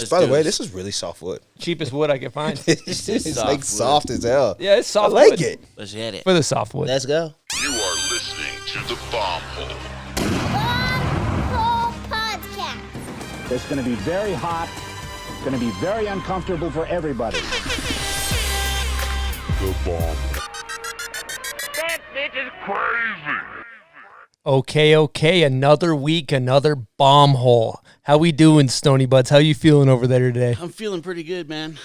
By the way, this is really soft wood. Cheapest wood I could find. It's like soft as hell. Yeah, it's soft I like wood. it. Let's hit it. For the soft wood. Let's go. You are listening to the Bomb Hole. Bomb Hole Podcast. It's going to be very hot. It's going to be very uncomfortable for everybody. The Bomb. That bitch is crazy. Okay. Another week, another bomb hole. How we doing, Stony Buds? How you feeling over there today? I'm feeling pretty good, man.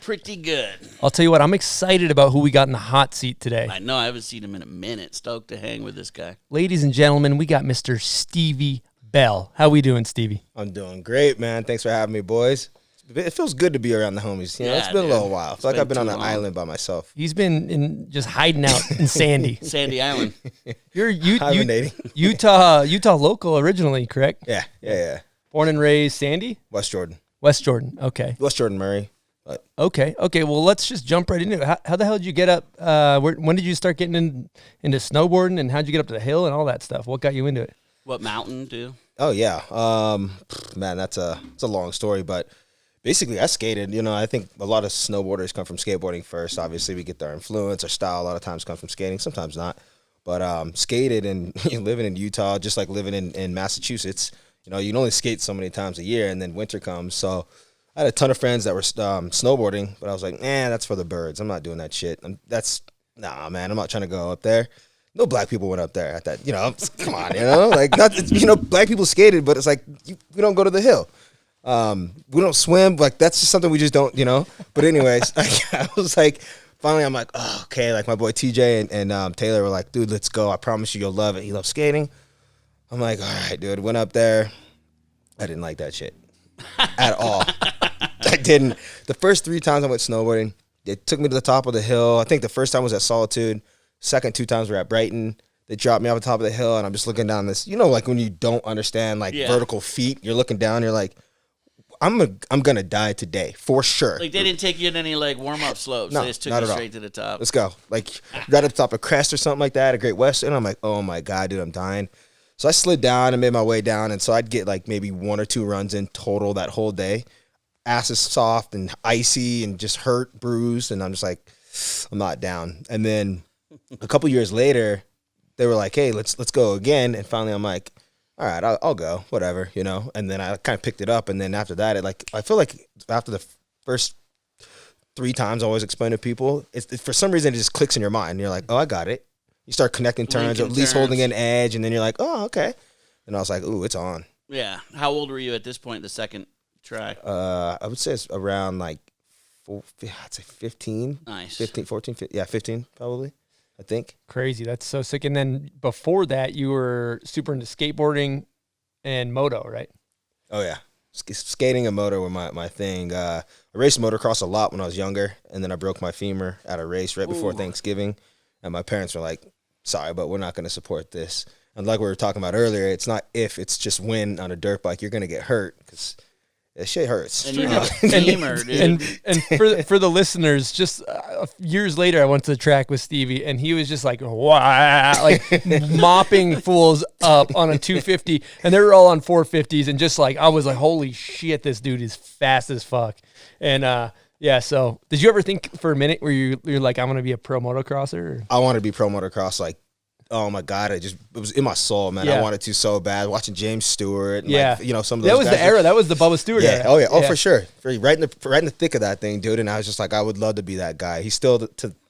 Pretty good. I'll tell you what, I'm excited about who we got in the hot seat today. I know. I haven't seen him in a minute. Stoked to hang with this guy. Ladies and gentlemen, we got Mr. Stevie Bell. How we doing, Stevie? I'm doing great, man. Thanks for having me, boys. It feels good to be around the homies. You know, Yeah, it's been dude. a little while. I feel like I've been on too an long. island by myself. He's been just hiding out in Sandy. Sandy Island. You're Hibernating. Utah local originally, correct? Yeah. Born and raised Sandy? West Jordan, Okay. Murray. But Okay. Well, let's just jump right into it. How the hell did you get up? When did you start getting into snowboarding, and how'd you get up to the hill and all that stuff? What got you into it? What mountain, do? oh yeah, man, it's a long story, but basically I skated. You know, I think a lot of snowboarders come from skateboarding first. Obviously, we get their influence, our style. A lot of times comes from skating, sometimes not. But skated and living in Utah, just like living in Massachusetts. You know, you can only skate so many times a year, and then winter comes. So I had a ton of friends that were snowboarding, but I was like, that's for the birds. I'm not doing that shit. Nah, man, I'm not trying to go up there. No black people went up there at that. You know, come on, you know, like black people skated, but it's like we don't go to the hill. We don't swim. Like that's just something we just don't, you know. But anyways, I was like, finally, I'm like, oh, okay. Like my boy TJ and Taylor were like, dude, let's go. I promise you, you'll love it. He loves skating. I'm like, all right, dude. Went up there. I didn't like that shit at all. I didn't. The first 3 times I went snowboarding, they took me to the top of the hill. I think the first time was at Solitude. Second 2 times were at Brighton. They dropped me off the top of the hill, and I'm just looking down this. You know, like when you don't understand vertical feet, you're looking down, you're like, I'm gonna die today for sure. Like, they didn't take you in any, like, warm-up slopes. No, They just took not you at all. straight to the top. Let's go. Like right up top of Crest or something like that, a Great West. And I'm like, oh my God, dude, I'm dying. So I slid down and made my way down. And so I'd get like maybe 1 or 2 runs in total that whole day. Ass is soft and icy and just hurt, bruised. And I'm just like, I'm not down. And then a couple years later, they were like, hey, let's go again. And finally I'm like, all right, I'll go, whatever, you know. And then I kind of picked it up. And then after that, I feel like after the first 3 times I always explain to people, it's for some reason it just clicks in your mind. You're like, oh, I got it. You start connecting turns, or at least holding an edge, and then you're like, oh, okay. And I was like, ooh, it's on. Yeah. How old were you at this point, the second try? I would say it's around like, I'd say 15. Nice. 15, 14, 15, yeah, 15 probably, I think. Crazy. That's so sick. And then before that, you were super into skateboarding and moto, right? Oh, yeah. Skating and moto were my thing. I raced motocross a lot when I was younger, and then I broke my femur at a race right before Thanksgiving. And my parents were like, sorry, but we're not going to support this. And like we were talking about earlier, it's not if, it's just when on a dirt bike you're going to get hurt, because that shit hurts. And you have a femur, dude. And for the listeners, just years later, I went to the track with Stevie, and he was just like, wow, like mopping fools up on a 250, and they were all on 450s, and just like, I was like, holy shit, this dude is fast as fuck. And yeah, so did you ever think for a minute where you're like, I'm going to be a pro motocrosser? Or? I wanted to be pro motocross, like, oh my God, it was in my soul, man. Yeah. I wanted to so bad. Watching James Stewart, and Yeah. like, you know, some of those That was guys the era. That was the Bubba Stewart Yeah. era. Oh yeah. Oh, Yeah. for sure. Right in the thick of that thing, dude. And I was just like, I would love to be that guy. He's still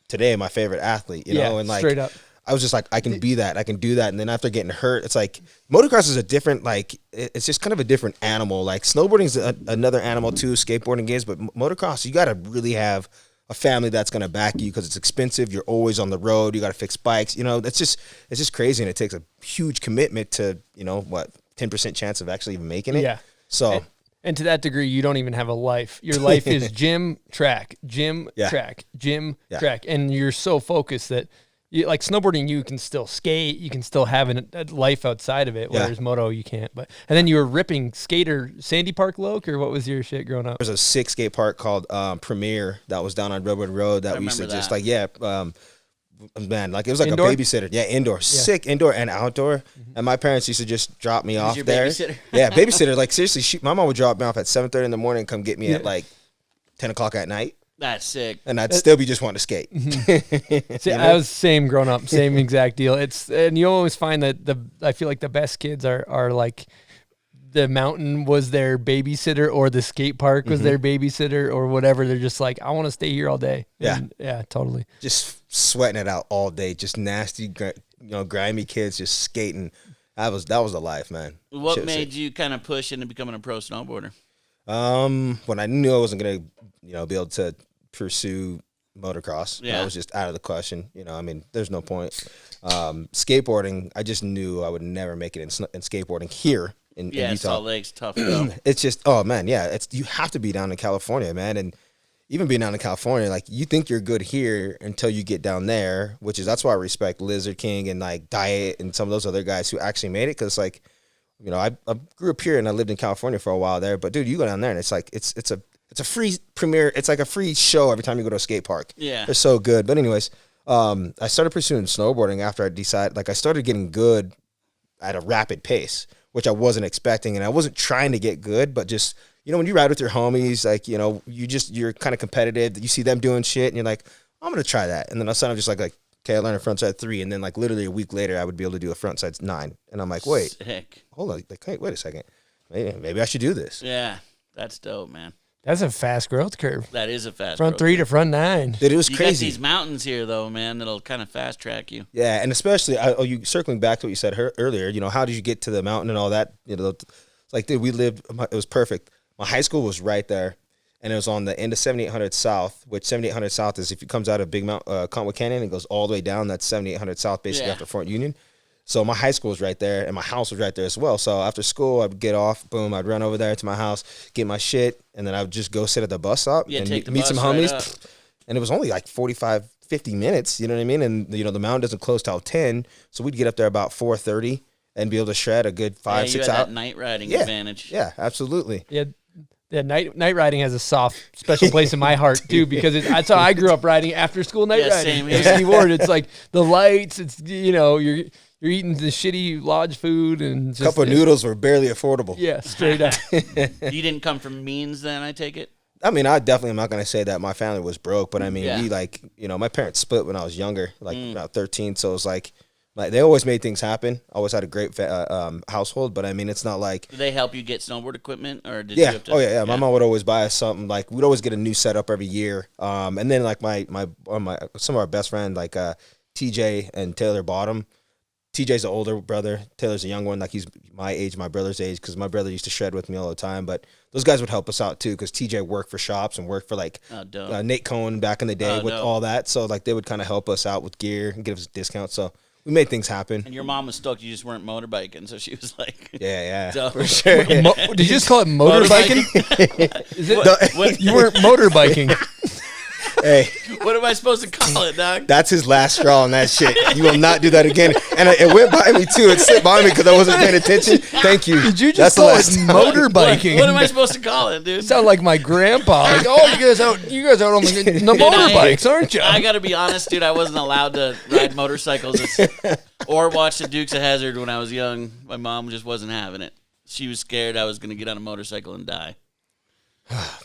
today my favorite athlete. You know, and like straight up. I was just like, I can be that. I can do that. And then after getting hurt, it's like motocross is a different, like, it's just kind of a different animal. Like snowboarding is another animal too. Skateboarding is, but motocross, you got to really have a family that's going to back you, because it's expensive. You're always on the road. You got to fix bikes. You know, it's just crazy. And it takes a huge commitment to, you know, 10% chance of actually even making it. Yeah. So. And to that degree, you don't even have a life. Your life is gym, track, gym, Yeah. track, gym, Yeah. track. And you're so focused that, like snowboarding, you can still skate. You can still have a life outside of it, Yeah. whereas moto, you can't. And then you were ripping skater Sandy Park Loke, or what was your shit growing up? There's a 6 skate park called Premier that was down on Redwood Road that we used to remember just that. like, man, like it was like Indoor? a babysitter. Yeah, indoor, sick indoor and outdoor. And my parents used to just drop me off your there. babysitter? Yeah, babysitter. Like seriously, my mom would drop me off at 7:30 in the morning and come get me at like 10 o'clock at night. That's sick. And I'd still be just wanting to skate. See, I was same growing up, same exact deal. And you always find that I feel like the best kids are like the mountain was their babysitter or the skate park was their babysitter or whatever. They're just like, I want to stay here all day. Yeah. And yeah, totally. Just sweating it out all day. Just nasty, grimy kids just skating. That was the life, man. What Shit was made sick. you kind of push into becoming a pro snowboarder? When I knew I wasn't gonna, be able to pursue motocross, Yeah. that was just out of the question. I mean, there's no point. Skateboarding, I just knew I would never make it in skateboarding here in Yeah, Utah. Salt Lake's tough though. It's just, oh man, yeah, you have to be down in California, man, and even being down in California, like you think you're good here until you get down there, that's why I respect Lizard King and like Diet and some of those other guys who actually made it, because like, I grew up here and I lived in California for a while there, but dude, you go down there and it's like it's a free premiere, it's like a free show every time you go to a skate park. Yeah. They're so good. But anyways, I started pursuing snowboarding after I decided, like I started getting good at a rapid pace, which I wasn't expecting, and I wasn't trying to get good, but just when you ride with your homies, like you're kind of competitive. You see them doing shit, and you're like, I'm gonna try that, and then all of a sudden I'm just like, okay, I learned a frontside 3, and then like literally a week later I would be able to do a frontside 9, and I'm like, wait, Sick. hold on, like, wait a second, maybe I should do this. Yeah, that's dope, man. That's a fast growth curve. That is a fast Front growth 3 to front 9. Dude, it was You crazy. got these mountains here, though, man. That'll kind of fast track you. Yeah, and especially, you circling back to what you said earlier, how did you get to the mountain and all that? It's like, dude, it was perfect. My high school was right there, and it was on the end of 7800 South, which 7800 South is if it comes out of Big Mount, Cottonwood Canyon and goes all the way down, that's 7800 South, basically after Fort Union. So my high school was right there, and my house was right there as well. So after school, I'd get off, boom, I'd run over there to my house, get my shit, and then I would just go sit at the bus stop and take the meet bus some right homies. up. And it was only like 45, 50 minutes, you know what I mean? And, the mountain doesn't close till 10, so we'd get up there about 4:30 and be able to shred a good 5, 6 you had hours. that night riding advantage. Yeah, absolutely. Yeah, night riding has a soft, special place in my heart too, because that's how I grew up riding after school night Yeah, riding. same With here. Steve Ward, it's like the lights. It's you're eating the shitty lodge food and A just, couple of noodles were barely affordable. Yeah, straight up. You didn't come from means then, I take it? I mean, I definitely am not going to say that my family was broke, but I mean, Yeah. we my parents split when I was younger, like about 13. So it was like they always made things happen. Always had a great household, but I mean, it's not like, Did they help you get snowboard equipment, or did you yeah. have to? Oh yeah. My mom would always buy us something. Like we'd always get a new setup every year. And then like some of our best friends, like TJ and Taylor Bottom. TJ's the older brother. Taylor's a young one. Like he's my age, my brother's age, because my brother used to shred with me all the time. But those guys would help us out too, because TJ worked for shops and worked for like Oh, dope. Nate Cohn back in the day with dope. all that. So like they would kind of help us out with gear and give us discounts. So we made things happen. And your mom was stoked you just weren't motorbiking, so she was like, Yeah, Dope. for sure. Did you just call it motorbiking? Is it? What, You weren't motorbiking. Hey, what am I supposed to call it, dog? that's his last straw on that shit. You will not do that again. And it went by me too. It slipped by me because I wasn't paying attention. Thank you. Did you That's just the call it last time. motorbiking? What am I supposed to call it, dude? Sound like my grandpa. Like, oh, you guys out on the motorbikes, aren't you? I gotta be honest, dude. I wasn't allowed to ride motorcycles or watch the Dukes of Hazzard when I was young. My mom just wasn't having it. She was scared I was gonna get on a motorcycle and die.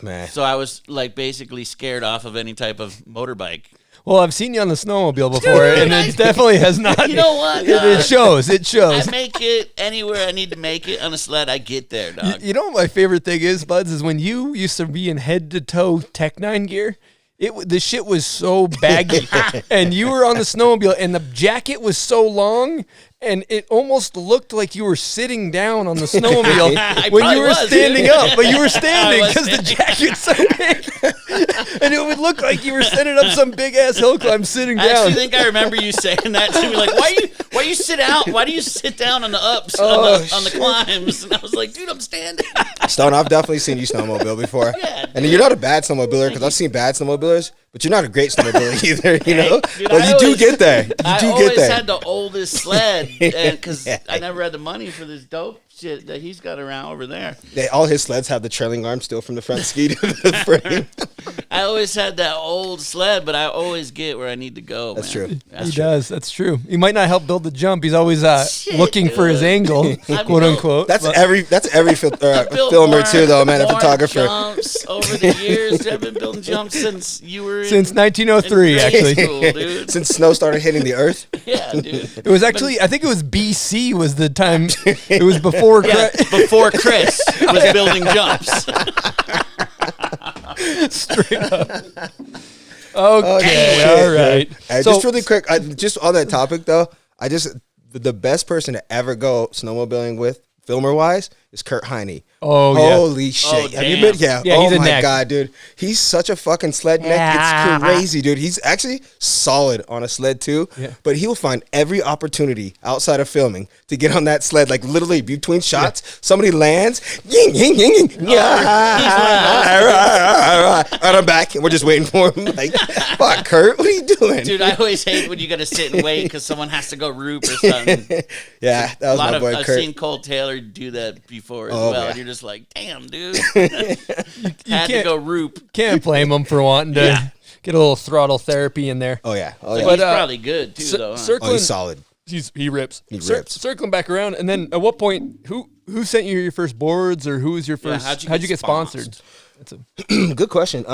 Man. So I was like basically scared off of any type of motorbike. Well, I've seen you on the snowmobile before, and it definitely has not. You know what? It shows. It shows. I make it anywhere I need to make it on a sled. I get there, dog. You know what my favorite thing is, Buds, is when you used to be in head-to-toe Tech 9 gear. The shit was so baggy, and you were on the snowmobile, and the jacket was so long, and it almost looked like you were sitting down on the snowmobile when probably you were was, standing dude. up, but you were standing was because the standing. jacket's so big, and it would look like you were sitting up some big ass hill climb sitting I down. actually think I remember you saying that to me, like, why you sit out? Why do you sit down on the ups on the climbs? And I was like, dude, I'm standing. Stone, I've definitely seen you snowmobile before. Yeah, and you're not a bad snowmobiler because I've seen bad snowmobilers, but you're not a great snowmobiler either, you know? dude, but I you do always- get there. You I do always get there. had the oldest sled because I never had the money for this dope shit that he's got around over there. All his sleds have the trailing arm still from the front ski to the frame. I always had that old sled, but I always get where I need to go. That's man. true. That's He true. does. That's true. He might not help build the jump. He's always looking for his dude. angle, quote unquote. That's But- every Built filmer more- too, though, man. A more photographer. Jumps over the years. I've been building jumps since you were in, since in 1903, grade actually. school, dude. Since snow started hitting the earth. Yeah, dude. It was actually, I think it was BC was the time. It was before. Yeah, before Chris was building jumps. Straight up. Okay, all right. So- Just really quick, just on that topic though, the best person to ever go snowmobiling with, filmer wise, is Kurt Heine. Oh, yeah. Holy shit! Oh, Have you damn. been? Yeah. Yeah, Oh he's a my neck. god, dude, he's such a fucking sled neck. It's crazy, dude. He's actually solid on a sled too. Yeah. But he will find every opportunity outside of filming to get on that sled. Like literally between shots, somebody lands, ying, ying, ying, ying. And I'm back, and we're just waiting for him. Like, fuck, Kurt, what are you doing? Dude, I always hate when you got to sit and wait because someone has to go roop or something. Yeah, that was my boy I've Kurt. seen Cole Taylor do that before as Oh, well. yeah. And you're just like, damn, dude. Had to can't- go roop. Can't blame him for wanting to Yeah. get a little throttle therapy in there. Oh yeah, oh But yeah. he's But, probably good, too, though. Huh? Oh, Circling, he's solid. he rips. He rips. Circling back around, and then at what point? Who sent you your first boards, or who was your Yeah, first? how'd you how'd get you get sponsored? That's a, Good question.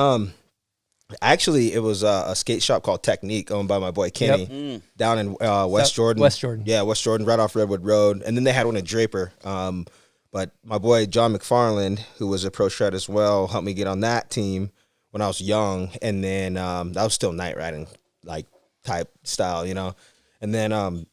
Actually, it was a skate shop called Technique, owned by my boy Kenny, down in West Jordan. West Jordan. Yeah, West Jordan, right off Redwood Road. And then they had one at Draper. But my boy John McFarland, who was a pro shred as well, helped me get on that team when I was young. And then that was still night riding, like type style, you know. And then, man,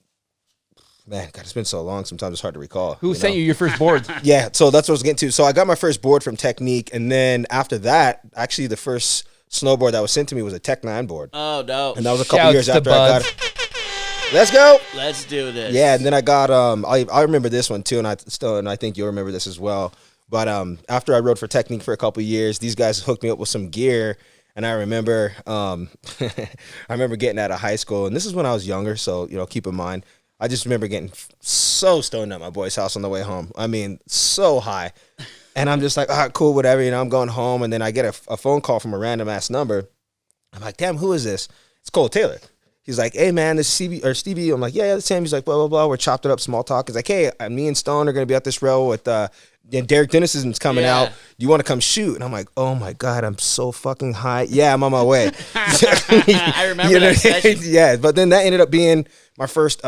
God, it's been so long. Sometimes it's hard to recall. who sent you your first boards? Yeah, so that's what I was getting to. So I got my first board from Technique, and then after that, actually the first snowboard that was sent to me was a Tech 9 board. Oh, dope. And that was a couple Shouts years to after I got Buds. it. Let's go. Let's do this. Yeah, and then I got I remember this one too, and I think you'll remember this as well. But after I rode for Technique for a couple years, these guys hooked me up with some gear. And I remember I remember getting out of high school, and this is when I was younger, so keep in mind. I just remember getting so stoned at my boy's house on the way home. I mean, so high. And I'm just like, all right, cool, whatever. I'm going home. And then I get a phone call from a random ass number. I'm like, damn, who is this? It's Cole Taylor. He's like, hey, man, this is Stevie. I'm like, yeah, that's him. He's like, blah, blah, blah. We're chopped it up, small talk. He's like, hey, me and Stone are going to be at this rail with Derek Dennison's coming out. Do you want to come shoot? And I'm like, oh, my God, I'm so fucking high. Yeah, I'm on my way. I remember that session. Yeah, but then that ended up being my first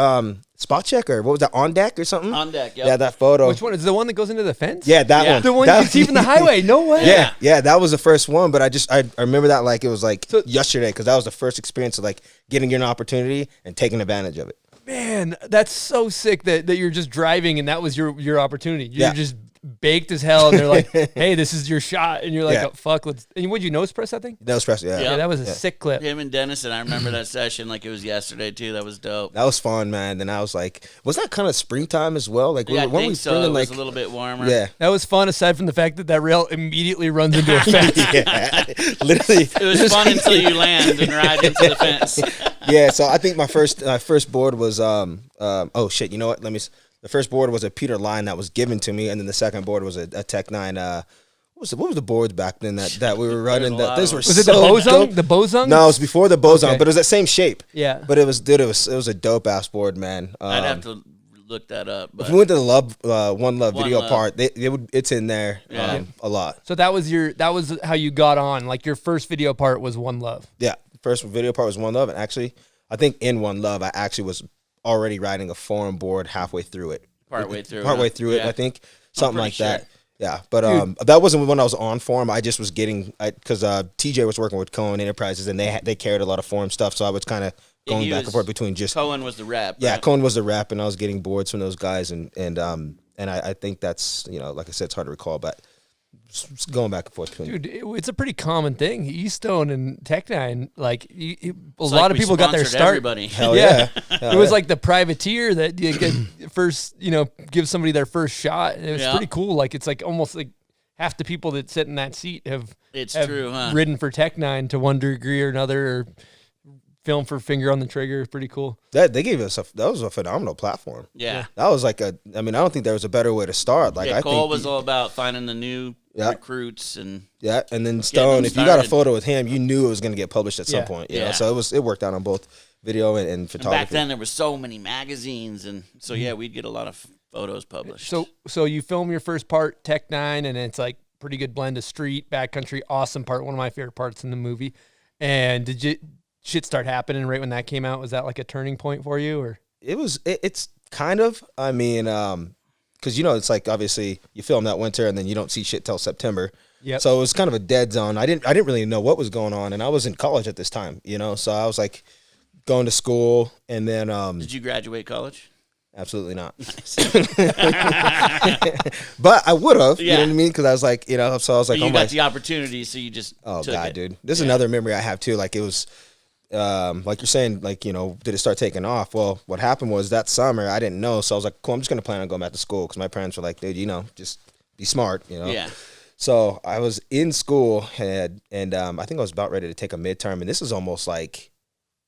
spot check, or what was that, on deck or something? On deck, yep. Yeah, that photo. Which one is the one that goes into the fence? Yeah, that Yeah. one. The one That- you see from the highway. No way. Yeah, that was the first one, but I remember that like it was like yesterday, because that was the first experience of like getting an opportunity and taking advantage of it. Man, that's so sick that you're just driving and that was your opportunity. You're Yeah. just baked as hell, and they're like, "Hey, this is your shot," and you're like, Yeah. "Oh, fuck, let's." And would you nose press that thing? That was special. Yeah. Yeah. Yeah, that was a sick clip. Him and Dennison, I remember that session like it was yesterday, too. That was dope. That was fun, man. Then I was like, was that kind of springtime as well? Like, Yeah, I weren't think we so. springing It was like a little bit warmer. yeah. That was fun. Aside from the fact that rail immediately runs into a fence. Yeah, literally. It was fun until you land and ride into the fence. Yeah, so I think my first board was oh shit, you know what? The first board was a Peter Line that was given to me, and then the second board was a Tech 9. What was the boards back then that we were running? There's a lot Those of were them. Was it the so Bozung? dope. The Bozung? No, it was before the Bozung, Okay. but it was that same shape. Yeah. But it was a dope ass board, man. I'd have to look that up. If But we went to the One Love One video Love. part, it's in there Yeah. a lot. So that was how you got on. Like your first video part was One Love. Yeah, the first video part was One Love, and actually, I think in One Love, I actually was already riding a foreign board halfway through it. Partway through, Partway huh? through it, Yeah. I think. Something pretty like that. sure. Yeah, but that wasn't when I was on form. I just was getting, because TJ was working with Cohen Enterprises, and they carried a lot of form stuff, so I was kind of going he back and was- forth between just Cohen was the rep. yeah, right? Cohen was the rep, and I was getting boards from those guys, and I think that's, like I said, it's hard to recall, but just going back and forth between. Dude, it's a pretty common thing. Eastone and Tech 9, like a It's lot like of we people got their sponsored start. Everybody. Hell yeah. It was like the privateer that you get first, give somebody their first shot. And it was Yeah. pretty cool. Like it's like almost like half the people that sit in that seat have It's have true, huh? ridden for Tech 9 to one degree or another, or film for Finger on the Trigger. Pretty cool. That they gave us that was a phenomenal platform. Yeah. That was like I don't think there was a better way to start. Like I Cole think was all about finding the new recruits and and then Stone, if you got a photo with him, you knew it was going to get published at some point. You know? Yeah. So it worked out on both video and photography. back then there were so many magazines, and so we'd get a lot of photos published. So you film your first part, Tech 9, and it's like pretty good blend of street, backcountry, awesome part, one of my favorite parts in the movie. And did shit start happening right when that came out? Was that like a turning point for you, or? It's kind of, I mean, because it's like obviously you film that winter and then you don't see shit till September. Yep. So it was kind of a dead zone. I didn't really know what was going on, and I was in college at this time, so I was like going to school, and then did you graduate college? Absolutely not. But I would have, you know what I mean? Because I was like, so I was like, but you got the opportunity, so you just oh took god, it. dude, this is another memory I have too. Like it was, like you're saying, like did it start taking off? Well, what happened was that summer I didn't know, so I was like, cool, I'm just gonna plan on going back to school because my parents were like, dude, just be smart, Yeah. So I was in school and I think I was about ready to take a midterm, and this was almost like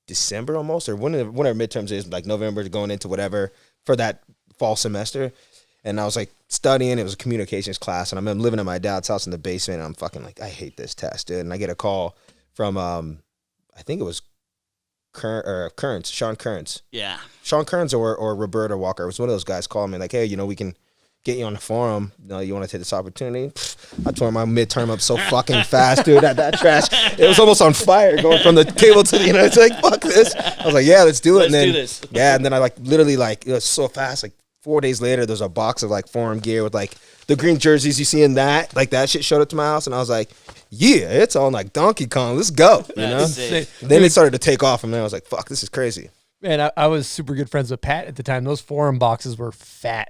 December almost, or whenever midterms is, like November, going into whatever for that fall semester. And I was like studying. It was a communications class, and I'm living in my dad's house in the basement. And I'm fucking like, I hate this test, dude. And I get a call from I think it was Kearns, Sean Kearns. Yeah. Sean Kearns or Roberta Walker. It was one of those guys calling me like, hey, we can get you on the forum. You want to take this opportunity? I tore my midterm up so fucking fast, dude. That trash, it was almost on fire going from the cable to the, it's like, fuck this. I was like, yeah, let's do it. Let's do this. Yeah, and then I like literally like, it was so fast. Like 4 days later, there's a box of like forum gear with like the green jerseys you see in that. Like that shit showed up to my house, and I was like, yeah, it's on like Donkey Kong. Let's go. Sick. Then it started to take off, and then I was like, fuck, this is crazy. Man, I was super good friends with Pat at the time. Those forum boxes were fat,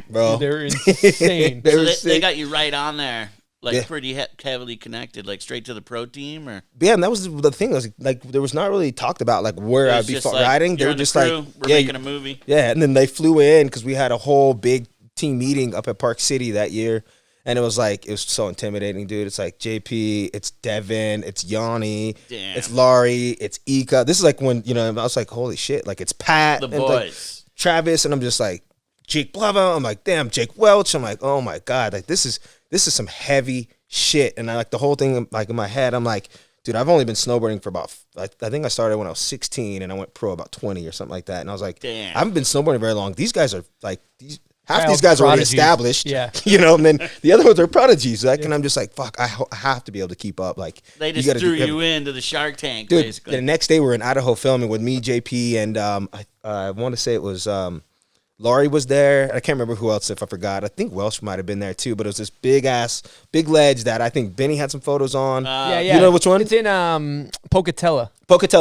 bro. They were insane. They got you right on there, like pretty heavily connected, like straight to the pro team, or and that was the thing. Was like there was not really talked about like where I'd be riding. They were just crew, like, we're making a movie. Yeah, and then they flew in because we had a whole big team meeting up at Park City that year. And it was so intimidating, dude. It's like JP, it's Devin, it's Yanni, it's Laurie, it's Ika. This is like when, I was like, holy shit, like it's Pat. The and boys. Like Travis, and I'm just like, Jake Blava. I'm like, damn, Jake Welch. I'm like, oh my God, like this is some heavy shit. And I like the whole thing, like in my head, I'm like, dude, I've only been snowboarding for about, I think I started when I was 16 and I went pro about 20 or something like that. And I was like, damn, I haven't been snowboarding very long. These guys are like, half these guys are already established, and then the other ones are prodigies. And I'm just like, fuck, I have to be able to keep up. Like they just threw you into the Shark Tank, dude, basically. The next day we're in Idaho filming with me, JP, and I want to say it was Laurie was there. I can't remember who else, if I forgot. I think Welsh might have been there too, but it was this big ledge that I think Benny had some photos on. You know which one? It's in Pocatello.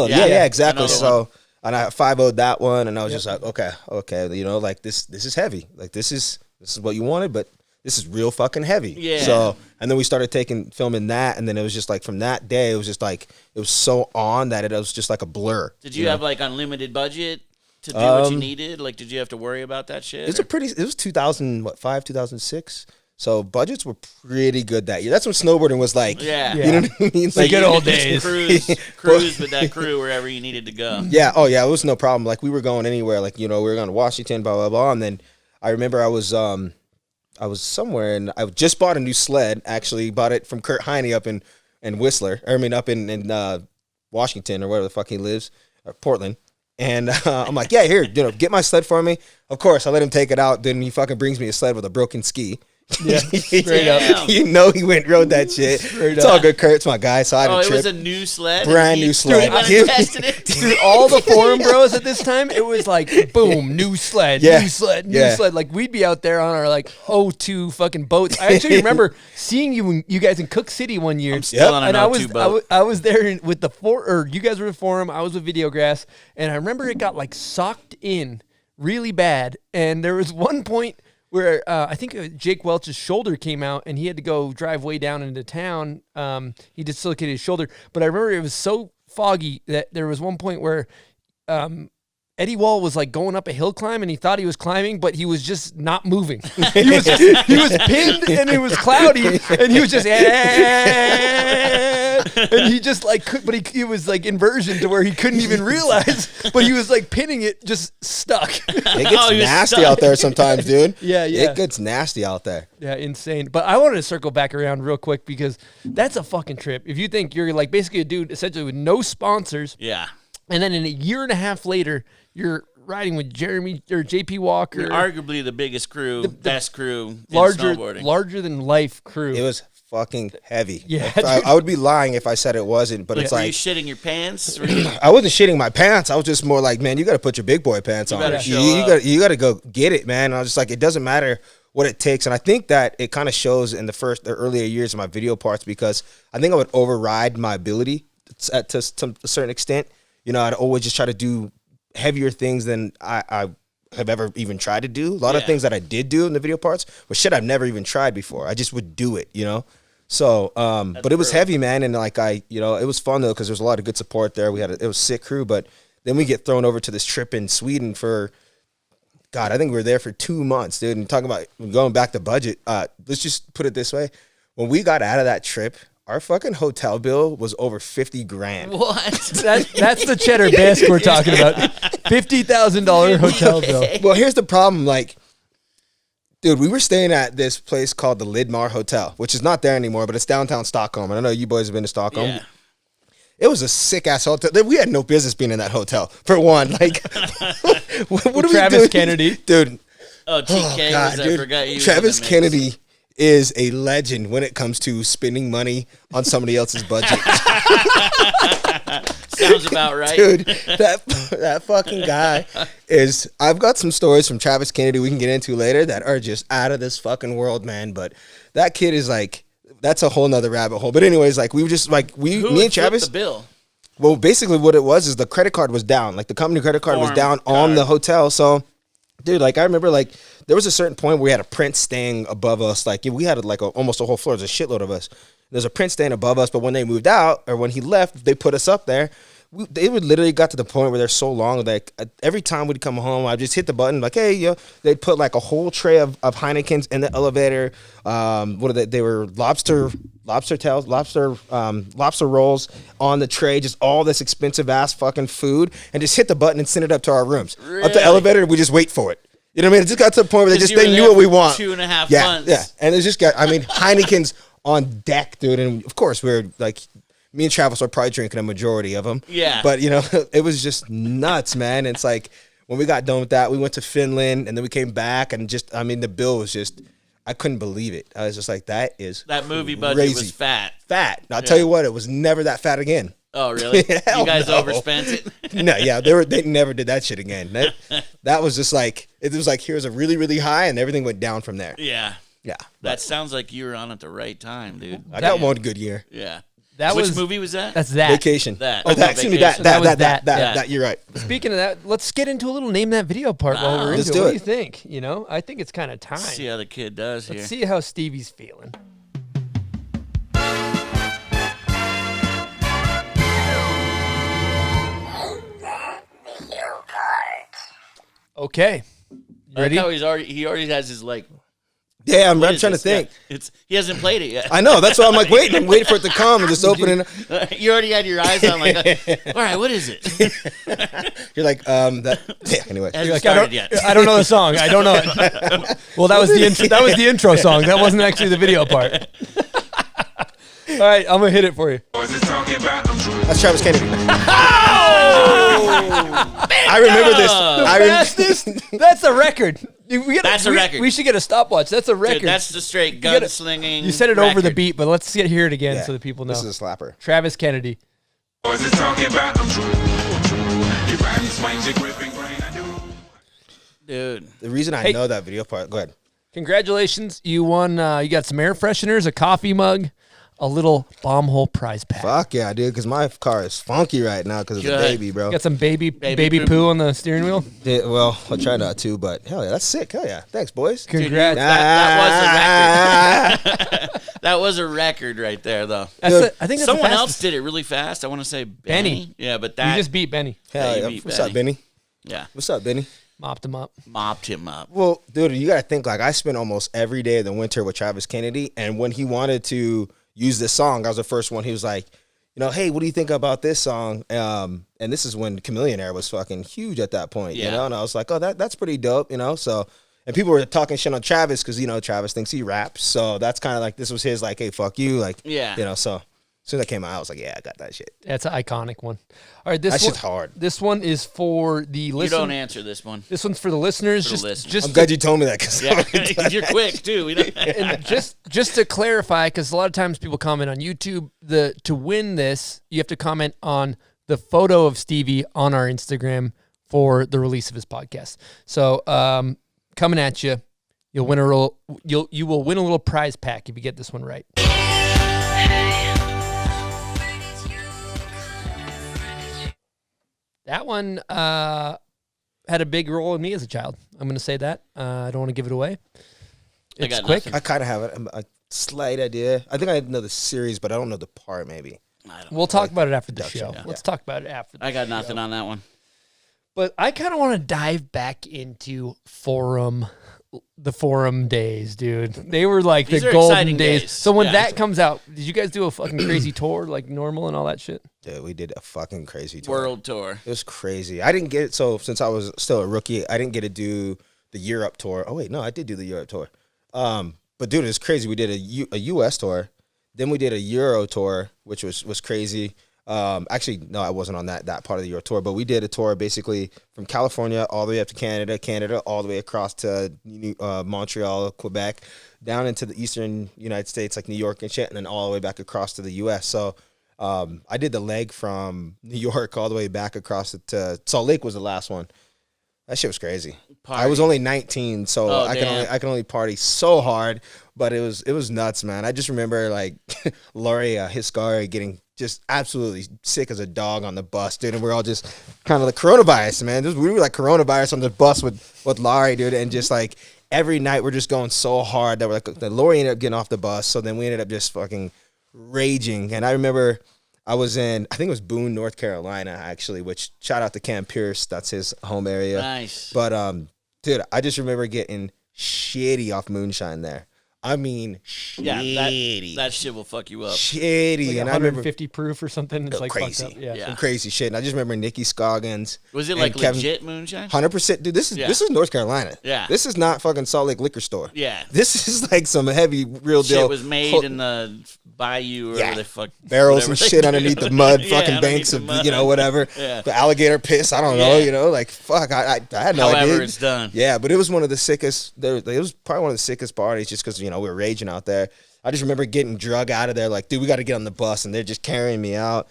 Yeah, exactly. So. And I 5-0'd that one, and I was just like, okay, like this is heavy. Like this is what you wanted, but this is real fucking heavy. Yeah. So, and then we started filming that, and then it was just like from that day, it was just like it was so on that it was just like a blur. Did you have like unlimited budget to do what you needed? Like, did you have to worry about that shit? It was 2005, 2006. So budgets were pretty good that year. That's when snowboarding was like, you know what I mean? Like good old days. Cruise with that crew wherever you needed to go. Yeah. Oh yeah. It was no problem. Like we were going anywhere. Like we were going to Washington, blah blah blah. And then I remember I was somewhere and I just bought a new sled. Actually, bought it from Kurt Heine up in Whistler. Up in Washington or wherever the fuck he lives, or Portland. And I'm like, yeah, here, get my sled for me. Of course, I let him take it out. Then he fucking brings me a sled with a broken ski. Yeah, straight up. He went and rode that shit. It's all good, Kurt. It's my guy, so I didn't trip. It was a new sled? Brand new sled. Dude, tested it? Dude, all the forum bros at this time, it was like, boom, new sled, new sled. Like, we'd be out there on our, like, 02 fucking boats. I actually remember seeing you guys in Cook City one year. I'm still on an 02 boat. I was there with you guys were with Forum, I was with Videograss, and I remember it got, like, socked in really bad, and there was one point where I think Jake Welch's shoulder came out and he had to go drive way down into town. He dislocated his shoulder. But I remember it was so foggy that there was one point where Eddie Wall was like going up a hill climb and he thought he was climbing, but he was just not moving. He was pinned and it was cloudy and he was just, and he just like but he was like inversion to where he couldn't even realize, but he was like pinning it just stuck. It gets nasty out there sometimes, dude. Yeah. It gets nasty out there. Yeah, insane. But I wanted to circle back around real quick because that's a fucking trip. If you think you're like basically a dude essentially with no sponsors, Yeah. and then in a year and a half later, you're riding with Jeremy or JP Walker, Arguably the biggest crew, best crew in snowboarding. larger than life crew. It was fucking heavy. Yeah, I would be lying if I said it wasn't, but it's Were you like shitting your pants? I wasn't shitting my pants. I was just more like, man, you got to put your big boy pants on. better show You got to go get it, man. And I was just like, it doesn't matter what it takes. And I think that it kind of shows in the earlier years of my video parts, because I think I would override my ability to a certain extent. You know, I'd always just try to do heavier things than I have ever even tried to do. A lot of things that I did do in the video parts was shit I've never even tried before. I just would do it, you know? So, but it was heavy, man. And like it was fun though, because there was a lot of good support there. It was a sick crew, but then we get thrown over to this trip in Sweden for, God, I think we were there for 2 months, dude. And talking about going back to budget, let's just put it this way. When we got out of that trip, our fucking hotel bill was over $50,000. What? That's the cheddar bisque we're talking about. $50,000 hotel bill. Well, here's the problem. Like, dude, we were staying at this place called the Lidmar Hotel, which is not there anymore, but it's downtown Stockholm. And I know you boys have been to Stockholm. Yeah. It was a sick ass hotel. We had no business being in that hotel. For one, like, what are Travis we doing, Kennedy, dude? Oh, TK. God, I dude. forgot you. Travis Kennedy is a legend when it comes to spending money on somebody else's budget. Sounds about right, dude. That fucking guy is. I've got some stories from Travis Kennedy we can get into later that are just out of this fucking world, man. But that kid is like, that's a whole nother rabbit hole. But anyways, like we were just like me and Travis. The bill. Well, basically what it was is the credit card was down. Like the company credit card was down on the hotel. So, dude, like I remember like there was a certain point where we had a prince staying above us. Like we had like almost a whole floor. There's a shitload of us. There's a prince staying above us. But when they moved out or when he left, they put us up there. They would literally got to the point where they're so long. Like every time we'd come home, I just hit the button. Like, hey, yo, they'd put like a whole tray of Heinekens in the elevator. What are they? They were lobster rolls on the tray. Just all this expensive ass fucking food, and just hit the button and send it up to our rooms. Really? Up the elevator, we just wait for it. You know what I mean? It just got to the point where they knew what we want. 2.5 yeah, months. Yeah, and it's just got. I mean, Heinekens on deck, dude, and of course we're like. Me and Travis were probably drinking a majority of them. Yeah. But, you know, it was just nuts, man. It's like when we got done with that, we went to Finland and then we came back and just, I mean, the bill was just, I couldn't believe it. I was just like, that movie budget crazy. Was fat. Fat. I'll tell you what, it was never that fat again. Oh, really? Hell You guys no. overspent it? No, yeah, they never did that shit again. That was just like, it was like, here's a really, really high and everything went down from there. Yeah. Yeah. That sounds like you were on at the right time, dude. I got one good year. Yeah. Which movie was that? That's that. Vacation. That. Oh, that. Excuse me, Vacation. that. You're right. Speaking of that, let's get into a little name that video part while we're Let's into it. do What it. do you think? You know, I think it's kind of time. See how the kid does here. Let's see how Stevie's feeling. Okay. You ready? How he already has his like. Yeah, I'm what trying is to this? think. Yeah, he hasn't played it yet. I know. That's why I'm like waiting. I'm waiting for it to come and just opening. You already had your eyes on like, all right, what is it? You're like that. Yeah. Anyway, Hasn't You're like, started yet. I don't know the song. I don't know it. Well, that was the intro. That was the intro song. That wasn't actually the video part. All right, I'm gonna hit it for you. that's Travis Kennedy. I remember this. Fastest. That's a record. That's a record. We should get a stopwatch. That's a record. Dude, that's the straight gotta- gunslinging. You said it over the record. beat, but let's hear it again Yeah, so that people know. This is a slapper. Travis Kennedy. Dude. The reason I Hey. know that video part. Go ahead. Congratulations. You won. You got some air fresheners, a coffee mug, a little bomb hole prize pack. Fuck yeah, dude. Because my car is funky right now because of the Good. baby, bro. You got some baby Baby poo. poo. on the steering wheel. Yeah, well, I'll try not to, but hell yeah, that's sick. Hell yeah. Thanks, boys. Congrats. That was a record. That was a record right there, though. I think that's Someone the else fastest. did it really fast. I want to say Benny. Yeah, but You that just beat Benny. Hell you yeah. beat What's up, Benny? yeah What's up, Benny? Mopped him up. mopped him up. Well, dude, you got to think like I spent almost every day of the winter with Travis Kennedy, and when he wanted to use this song, I was the first one. He was like, hey, what do you think about this song? And this is when Chameleon Air was fucking huge at that point, you know? And I was like, oh, that's pretty dope, so... And people were talking shit on Travis because, Travis thinks he raps. So that's kind of like, this was his, like, hey, fuck you. Like, so as soon as that came out, I was like, yeah, I got that shit. That's an iconic one. All right, that shit's hard. This one is for the listeners. You don't answer this one. This one's for the listeners. I'm glad you told me that. Cause you're quick, too. And just to clarify, because a lot of times people comment on YouTube, to win this, you have to comment on the photo of Stevie on our Instagram for the release of his podcast. So, coming at you, you will win a little prize pack if you get this one right. That one had a big role in me as a child. I'm going to say that. I don't want to give it away. It's quick. I kind of have a slight idea. I think I know the series, but I don't know the part. Maybe we'll talk about it after the show. Yeah. Let's talk about it after. I got nothing on that one. But I kind of want to dive back into the forum days, dude. They were like the golden days. So when that comes out, did you guys do a fucking crazy tour like normal and all that shit? Dude, we did a fucking crazy tour. World tour. It was crazy. I didn't get it. So since I was still a rookie, I didn't get to do the Europe tour. Oh, wait, no, I did do the Europe tour. But, dude, it was crazy. We did a U.S. tour. Then we did a Euro tour, which was crazy. Actually, no, I wasn't on that part of the Euro tour, but we did a tour basically from California all the way up to Canada all the way across to Montreal, Quebec, down into the eastern United States, like New York and shit, and then all the way back across to the U.S. So I did the leg from New York all the way back across to Salt Lake was the last one. That shit was crazy. Party. I was only 19, so I can only party so hard, but it was nuts, man. I just remember like Laurie Hiscari getting just absolutely sick as a dog on the bus, dude, and we're all just kind of like coronavirus, man. We were like coronavirus on the bus with Laurie, dude, and just like every night we're just going so hard that we're like, Laurie ended up getting off the bus, so then we ended up just fucking raging. And I remember I was in, I think it was Boone, North Carolina, actually, which shout out to Cam Pierce. That's his home area. Nice. But, dude, I just remember getting shitty off moonshine there. I mean, shitty. Yeah, that shit will fuck you up. Shitty. Like and 150 proof or something. It's like crazy. Fucked up. Yeah. Some crazy shit. And I just remember Nikki Scoggins. Was it like legit moonshine? 100%. Dude, this is North Carolina. Yeah. This is not fucking Salt Lake liquor store. Yeah. This is like some heavy real deal. Shit was made in the bayou or whatever the fuck. Barrels and shit underneath the mud, fucking banks of, whatever. Yeah. The alligator piss, I don't know, like, fuck, I had no idea. However it's done. Yeah, but it was one of the sickest, it was probably one of the sickest parties just because, we were raging out there. I just remember getting drug out of there, like, dude, we got to get on the bus, and they're just carrying me out.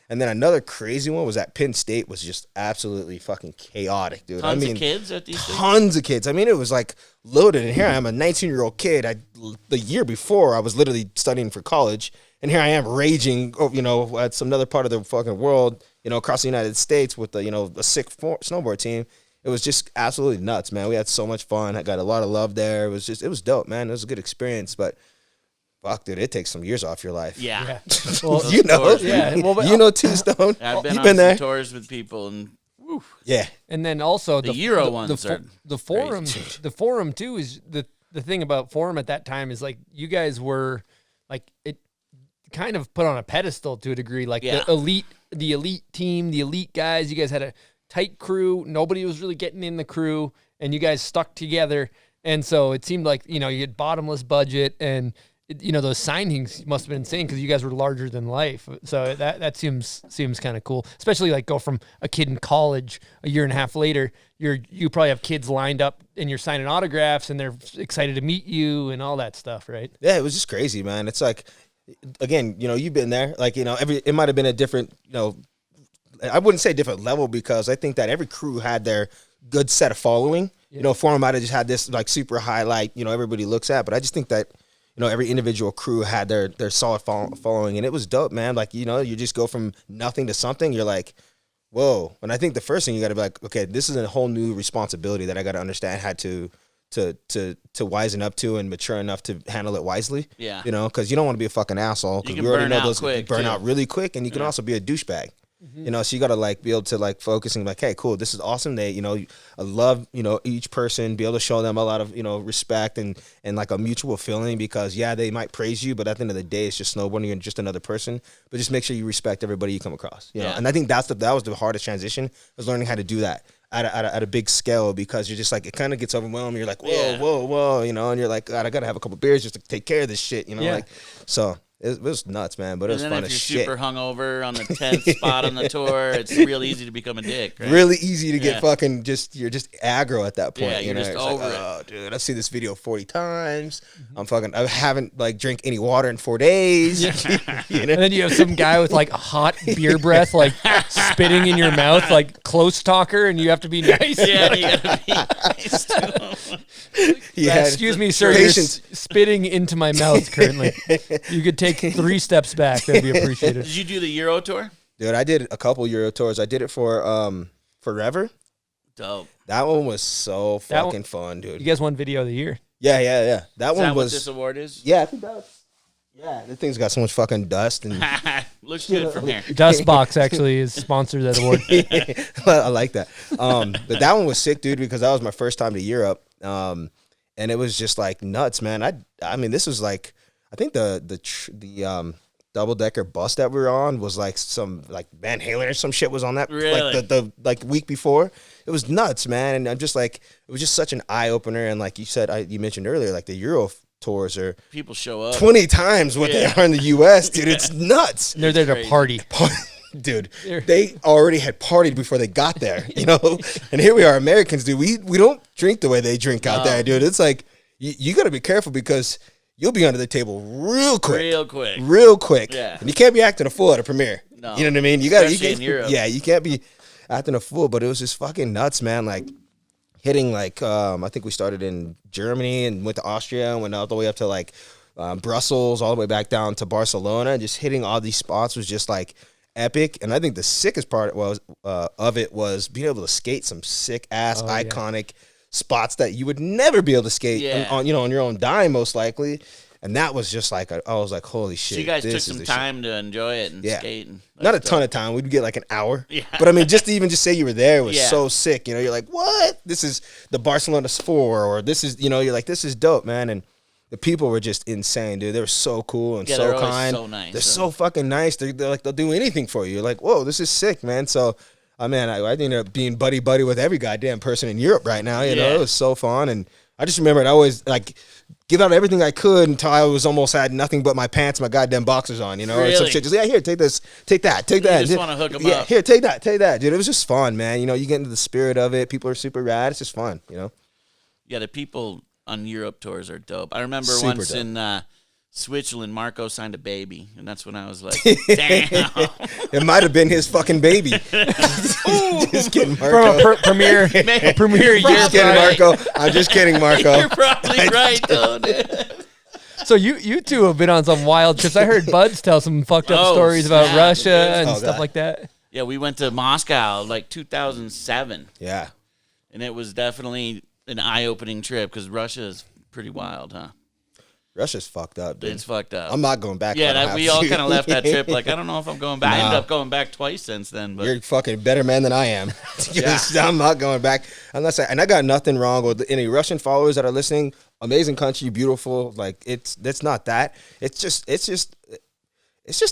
And then another crazy one was at Penn State was just absolutely fucking chaotic, dude. Tons of kids at these things? Tons of kids. I mean, it was like loaded. And here I am, a 19-year-old kid. The year before, I was literally studying for college. And here I am raging, at some other part of the fucking world, across the United States with a sick snowboard team. It was just absolutely nuts, man. We had so much fun. I got a lot of love there. It was dope, man. It was a good experience, but fuck, dude, it takes some years off your life. Yeah. Well, tours, T-Stone. I've been You've on been there. some tours with people, and woo. Yeah. And then also the Euro ones the forum. The forum too is the thing about forum at that time is like you guys were like it kind of put on a pedestal to a degree, like the elite team, the elite guys. You guys had a tight crew. Nobody was really getting in the crew, and you guys stuck together. And so it seemed like you had bottomless budget and. Those signings must have been insane because you guys were larger than life. So that seems kind of cool, especially like go from a kid in college a year and a half later. You probably have kids lined up and you're signing autographs and they're excited to meet you and all that stuff, right? Yeah, it was just crazy, man. It's like, again, you've been there. Like it might have been a different, I wouldn't say different level because I think that every crew had their good set of following. Yeah. Forum might have just had this like super highlight, everybody looks at, but I just think that. Every individual crew had their solid following, and it was dope, man. Like, you just go from nothing to something. You're like, whoa. And I think the first thing you got to be like, okay, this is a whole new responsibility that I got to understand how to wisen up to and mature enough to handle it wisely. Yeah. Because you don't want to be a fucking asshole. You can we already burn know out those quick, burn too. out really quick, and you can also be a douchebag. You know, so you got to like be able to like focus and like, hey, cool, this is awesome. They, you know, I love, you know, each person, be able to show them a lot of, you know, respect and like a mutual feeling, because yeah, they might praise you, but at the end of the day, it's just snowboarding and just another person. But just make sure you respect everybody you come across. You know, and I think that was the hardest transition, was learning how to do that at a big scale, because you're just like, it kind of gets overwhelming. You're like, whoa, you know, and you're like, God, I gotta have a couple beers just to take care of this shit, you know, like so. It was nuts, man, but it was fun as shit. If you're super hungover on the 10th spot on the tour, it's real easy to become a dick, right? Really easy to get fucking you're just aggro at that point. Yeah, you you're know? just It's over like, it. oh, dude, I've seen this video 40 times. I haven't like drank any water in 4 days. You know? And then you have some guy with like hot beer breath, like spitting in your mouth, like close talker, and you have to be nice. Yeah, you gotta be nice to him. Excuse me, sir, you're spitting into my mouth currently. You could take 3 steps back. That'd be appreciated. Did you do the Euro tour? Dude, I did a couple Euro tours. I did it for Forever. Dope. That one was so fucking fun, dude. You guys won Video of the Year. Yeah. That Is one that was. what this award is? Yeah, I think that's. Yeah, the thing's got so much fucking dust and. Looks good from here. Dustbox actually is sponsored that award. I like that. But that one was sick, dude, because that was my first time to Europe. And it was just like nuts, man. I mean, this was like, I think the double decker bus that we were on was like some like Van Halen or some shit was on that. Really? Like the like week before. It was nuts, man. And I'm just like, it was just such an eye opener. And like you said, you mentioned earlier, like the Euro tours are People show up. 20 times what they are in the U.S., dude. It's nuts. They're there to Crazy. party. Dude, they already had partied before they got there, you know? And here we are, Americans, dude. We don't drink the way they drink out there, dude. It's like, you got to be careful, because you'll be under the table real quick. Yeah. And you can't be acting a fool at a premiere. No. You know what I mean? Especially in Europe. Yeah, you can't be acting a fool, but it was just fucking nuts, man. Like, hitting, like, I think we started in Germany and went to Austria and went all the way up to, like, Brussels, all the way back down to Barcelona. And just hitting all these spots was just, like, epic. And I think the sickest part of it was being able to skate some sick ass iconic spots that you would never be able to skate on your own dime, most likely. And that was just like, I was like, holy shit. So you guys took some time to enjoy it and skate. And not a ton of time. We'd get like an hour. Yeah. But I mean, just to even just say you were there was so sick. You know, you're like, what? This is the Barcelona 4, or this is, you know, you're like, this is dope, man. And the people were just insane, dude. They were so cool and so kind. So nice. They're so fucking nice. They're like, they'll do anything for you. You're like, whoa, this is sick, man. So, I ended up being buddy with every goddamn person in Europe right now. You know, it was so fun. And I just remembered I always like give out everything I could until I was almost had nothing but my pants, my goddamn boxers on, you know, or some shit. Just, here, take this, take that, take that. You just want to hook them up. Here, take that, dude. It was just fun, man. You know, you get into the spirit of it. People are super rad. It's just fun, you know. Yeah, the people on Europe tours are dope. I remember Super once dope. in Switzerland, Marco signed a baby, and that's when I was like, damn. It might have been his fucking baby. Just kidding, From Marco. a premiere year. Just kidding, Marco. I'm just kidding, Marco. You're probably right, though, dude. So you two have been on some wild trips. I heard Buds tell some fucked up stories about snap. Russia and Oh, stuff God. like that. Yeah, we went to Moscow like 2007, Yeah. and it was definitely an eye-opening trip because Russia is pretty wild, huh? Russia's fucked up, dude. It's fucked up. I'm not going back. Yeah, if I don't we have all to. kind of left that trip like, I don't know if I'm going back. I Nah. ended up going back twice since then. But You're a fucking better man than I am. I'm not going back unless and I got nothing wrong with any Russian followers that are listening. Amazing country, beautiful. Like it's not that. It's just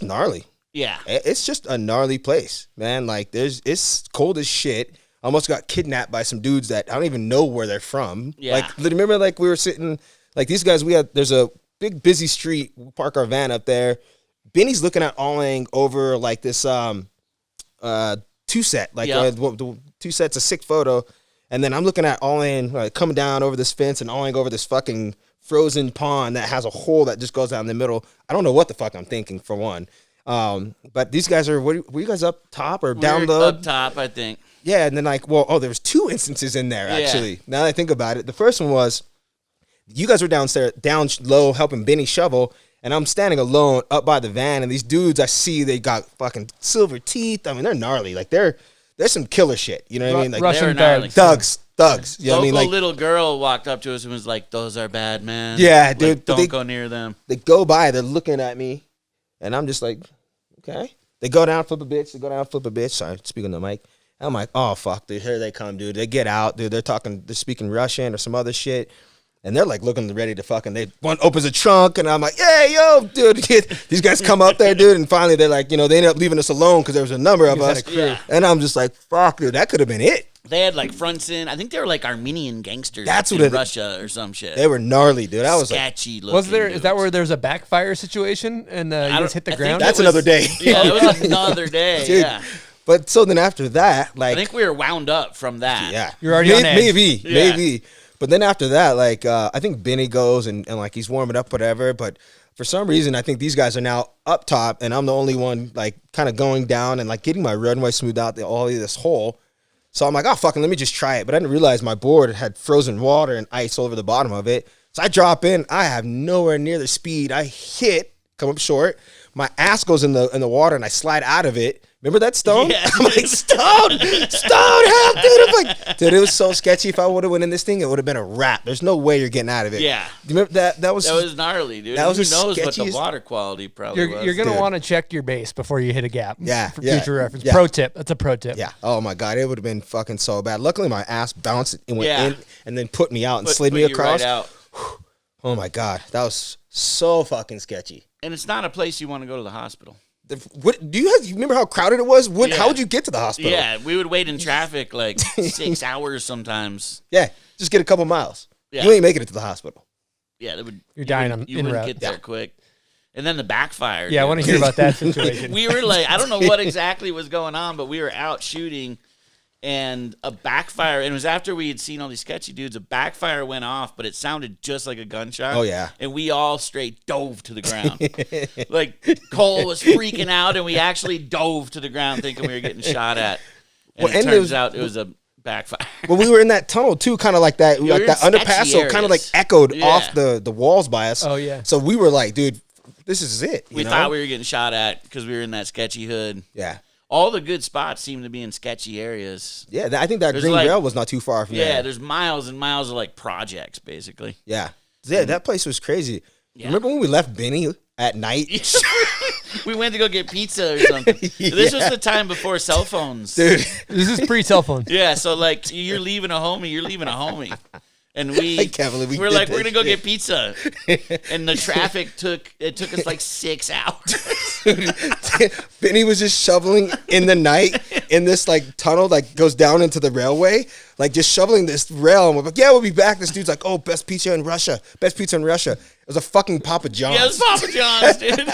gnarly. yeah, It's just a gnarly place, man. Like it's cold as shit. I almost got kidnapped by some dudes that I don't even know where they're from. Yeah. Like remember, like we were sitting, like these guys. There's a big busy street. We park our van up there. Benny's looking at awing over like this two set, like the two sets, a sick photo, and then I'm looking at awing coming down over this fence and awing over this fucking frozen pond that has a hole that just goes down the middle. I don't know what the fuck I'm thinking for one. But these guys were you guys up top or down low? up top, I think. Yeah, and then there was 2 instances in there actually. Now that I think about it, the first one was you guys were down low helping Benny shovel, and I'm standing alone up by the van, and these dudes I see they got fucking silver teeth. I mean, they're gnarly. Like there's some killer shit. You know what I mean? Like Russian gnarly. thugs. thugs. You know what I mean? Like little girl walked up to us and was like, "Those are bad, man." Yeah, like, dude. Don't go near them. They go by, they're looking at me, and I'm just like, okay. They go down, flip a bitch. Sorry, speaking to the mic. I'm like, oh, fuck, dude, here they come, dude. They get out, dude. They're speaking Russian or some other shit. And they're like looking ready to one opens a trunk, and I'm like, hey, yo, dude. These guys come up there, dude. And finally, they're like, they ended up leaving us alone because there was a number of us. Yeah. And I'm just like, fuck, dude, that could have been it. They had like fronts in. I think they were like Armenian gangsters. That's in what Russia or some shit. They were gnarly, dude. That was sketchy looking. Is that where there's a backfire situation and you guys hit the ground? That's another day. Yeah, it was another day. Dude. Yeah. But so then after that, like, I think we were wound up from that. yeah, You're already on edge. maybe. But then after that, like, I think Benny goes and like he's warming up, whatever. But for some reason, I think these guys are now up top, and I'm the only one like kind of going down and like getting my runway smoothed out all of this hole. So I'm like, oh, fucking, let me just try it. But I didn't realize my board had frozen water and ice all over the bottom of it. So I drop in. I have nowhere near the speed. I come up short. My ass goes in the water, and I slide out of it. Remember that, Stone? Yeah. I'm like, Stone, help, dude. I'm like, dude, it was so sketchy. If I would have went in this thing, it would have been a wrap. There's no way you're getting out of it. Yeah. You remember that? That was gnarly, dude. That was Who the knows what the sketchiest- water quality probably was. You're gonna Dude. want to check your base before you hit a gap. Yeah, for yeah, future reference. yeah. Pro tip. That's a pro tip. Yeah. Oh my God, it would have been fucking so bad. Luckily, my ass bounced and went Yeah. in, and then put me out and Put slid me you across. right out. Oh my God, that was so fucking sketchy. And it's not a place you want to go to the hospital. What do you remember how crowded it was? Yeah. How would you get to the hospital? Yeah, we would wait in traffic like 6 hours sometimes. Yeah, just get a couple miles. Yeah. You ain't making it to the hospital. Yeah, that would. You're dying wouldn't- on- You en wouldn't route. get there quick. And then the backfire. Yeah, I dude. want to hear about that situation. We were like, I don't know what exactly was going on, but we were out shooting, and a backfire. And it was after we had seen all these sketchy dudes. A backfire went off, but it sounded just like a gunshot. Oh, yeah. And we all straight dove to the ground. Like Cole was freaking out, and we actually dove to the ground, thinking we were getting shot at. And Well, it and turns out it was a backfire. Well, we were in that tunnel too, kind of like that, We like were that in underpass, sketchy so kind of like areas. echoed Yeah. off the walls by us. Oh, yeah. So we were like, dude, this is it. We thought we were getting shot at because we were in that sketchy hood. Yeah. All the good spots seem to be in sketchy areas. Yeah, I think that There's green like- rail was not too far from Yeah, there. there's miles and miles of like projects, basically. Yeah. Yeah, that place was crazy. Yeah. Remember when we left Benny at night? We went to go get pizza or something. This was the time before cell phones. Dude, This is pre-cell phone. Yeah, so like you're leaving a homie. And I can't believe we we're did like, we're that gonna go shit. get pizza. And the traffic took us like 6 hours. Benny was just shoveling in the night in this like tunnel like goes down into the railway, like just shoveling this rail. And we're like, yeah, we'll be back. This dude's like, oh, best pizza in Russia. It was a fucking Papa John's. Yeah, it was Papa John's, dude.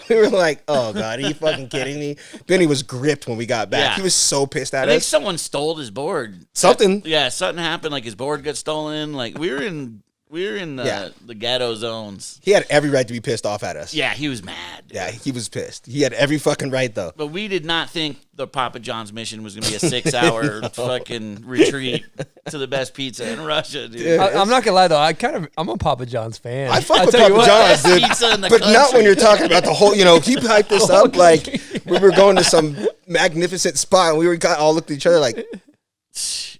We were like, oh God, are you fucking kidding me? Benny was gripped when we got back. Yeah. He was so pissed I at think us. someone stole his board. Something. Yeah, something happened. Like his board got stolen. Like we were in Yeah. the ghetto zones. He had every right to be pissed off at us. Yeah, he was mad. Dude. Yeah, he was pissed. He had every fucking right though. But we did not think the Papa John's mission was going to be a 6-hour fucking retreat to the best pizza in Russia, dude. Yeah. I'm not gonna lie though, I'm a Papa John's fan. I fuck I'll with tell you Papa what, John's, best dude. pizza in the But not country. when you're talking about the whole, he hyped this up like we were going to some magnificent spot and we all looked at each other like,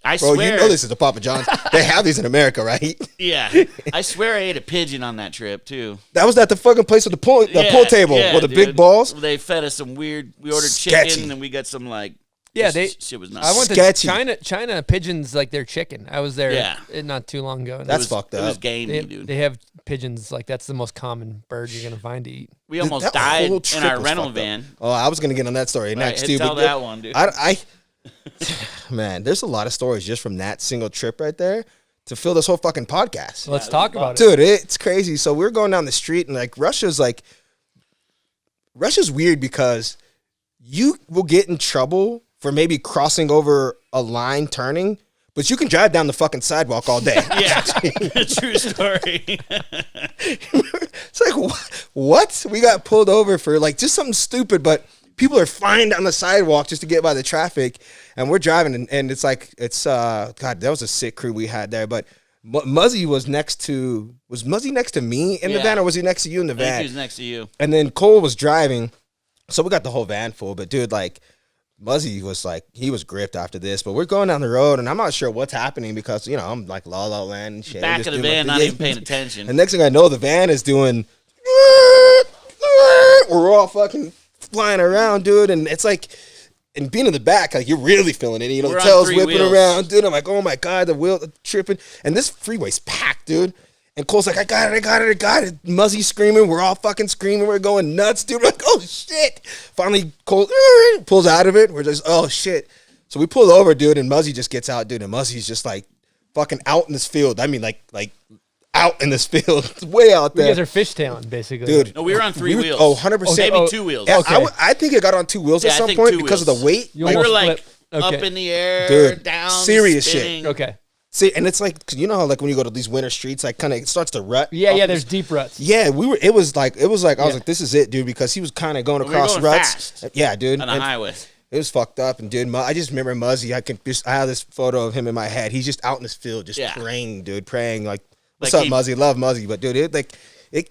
I bro, swear, you know this is a Papa John's. They have these in America, right? Yeah, I swear I ate a pigeon on that trip too. That was at the fucking place with the pool table yeah, with the dude. big balls. They fed us some weird. We ordered Sketchy. chicken and we got some like. Yeah, this shit was nuts. I went Sketchy. to China pigeons like their chicken. I was there Yeah. not too long ago. That's fucked It was up. gamey, they, dude. they have pigeons like that's the most common bird you're gonna find to eat. We almost That died whole in trip our was rental fucked up. van. Oh, I was gonna get on that story next Right, too. tell but that one, dude. Man, there's a lot of stories just from that single trip right there to fill this whole fucking podcast. So let's talk about it. Dude, it's crazy. So we're going down the street and like Russia's weird because you will get in trouble for maybe crossing over a line turning, but you can drive down the fucking sidewalk all day. Yeah, true story. It's like, what? We got pulled over for like just something stupid, but people are flying down the sidewalk just to get by the traffic, and we're driving, and it's like, God, that was a sick crew we had there, but Muzzy was next to me in the Yeah. van, or was he next to you in the I think van? he was next to you. And then Cole was driving, so we got the whole van full, but dude, like, Muzzy was like, he was gripped after this, but we're going down the road, and I'm not sure what's happening because, I'm like La La Land and shit. Back Just of the doing van, my not thing. even paying attention. And next thing I know, the van is doing we're all fucking flying around, dude. And it's like, and being in the back, like, you're really feeling it. You know, We're the on tail's 3 whipping wheels. around, dude. I'm like, oh my God, the wheel tripping. And this freeway's packed, dude. And Cole's like, I got it. Muzzy's screaming. We're all fucking screaming. We're going nuts, dude. We're like, oh shit. Finally, Cole pulls out of it. We're just, oh shit. So we pull over, dude, and Muzzy just gets out, dude. And Muzzy's just like fucking out in this field. I mean, like out in this field. It's way out You there. guys are fishtailing, basically. Dude. No, we were on 3 wheels. Oh, 100%. Maybe Oh, 2 wheels. Yeah, Okay. I think it got on 2 wheels Yeah, at I some think point 2 because of wheels. the weight. You We were almost like flip. up Okay. in the air, Dude, down, serious shit. spinning. Okay. See, and it's like, 'cause you know how like when you go to these winter streets, like kind of it starts to rut. Yeah, off yeah. of There's this- deep ruts. Yeah, it was like I was Yeah. like, this is it, dude, because he was kind of going We were across going ruts. fast. Yeah, dude. On the and highway. It was fucked up, and dude, I just remember Muzzy. I have this photo of him in my head. He's just out in this field, just Yeah. praying, dude, praying like, "What's Like up, he- Muzzy? Love Muzzy." But dude,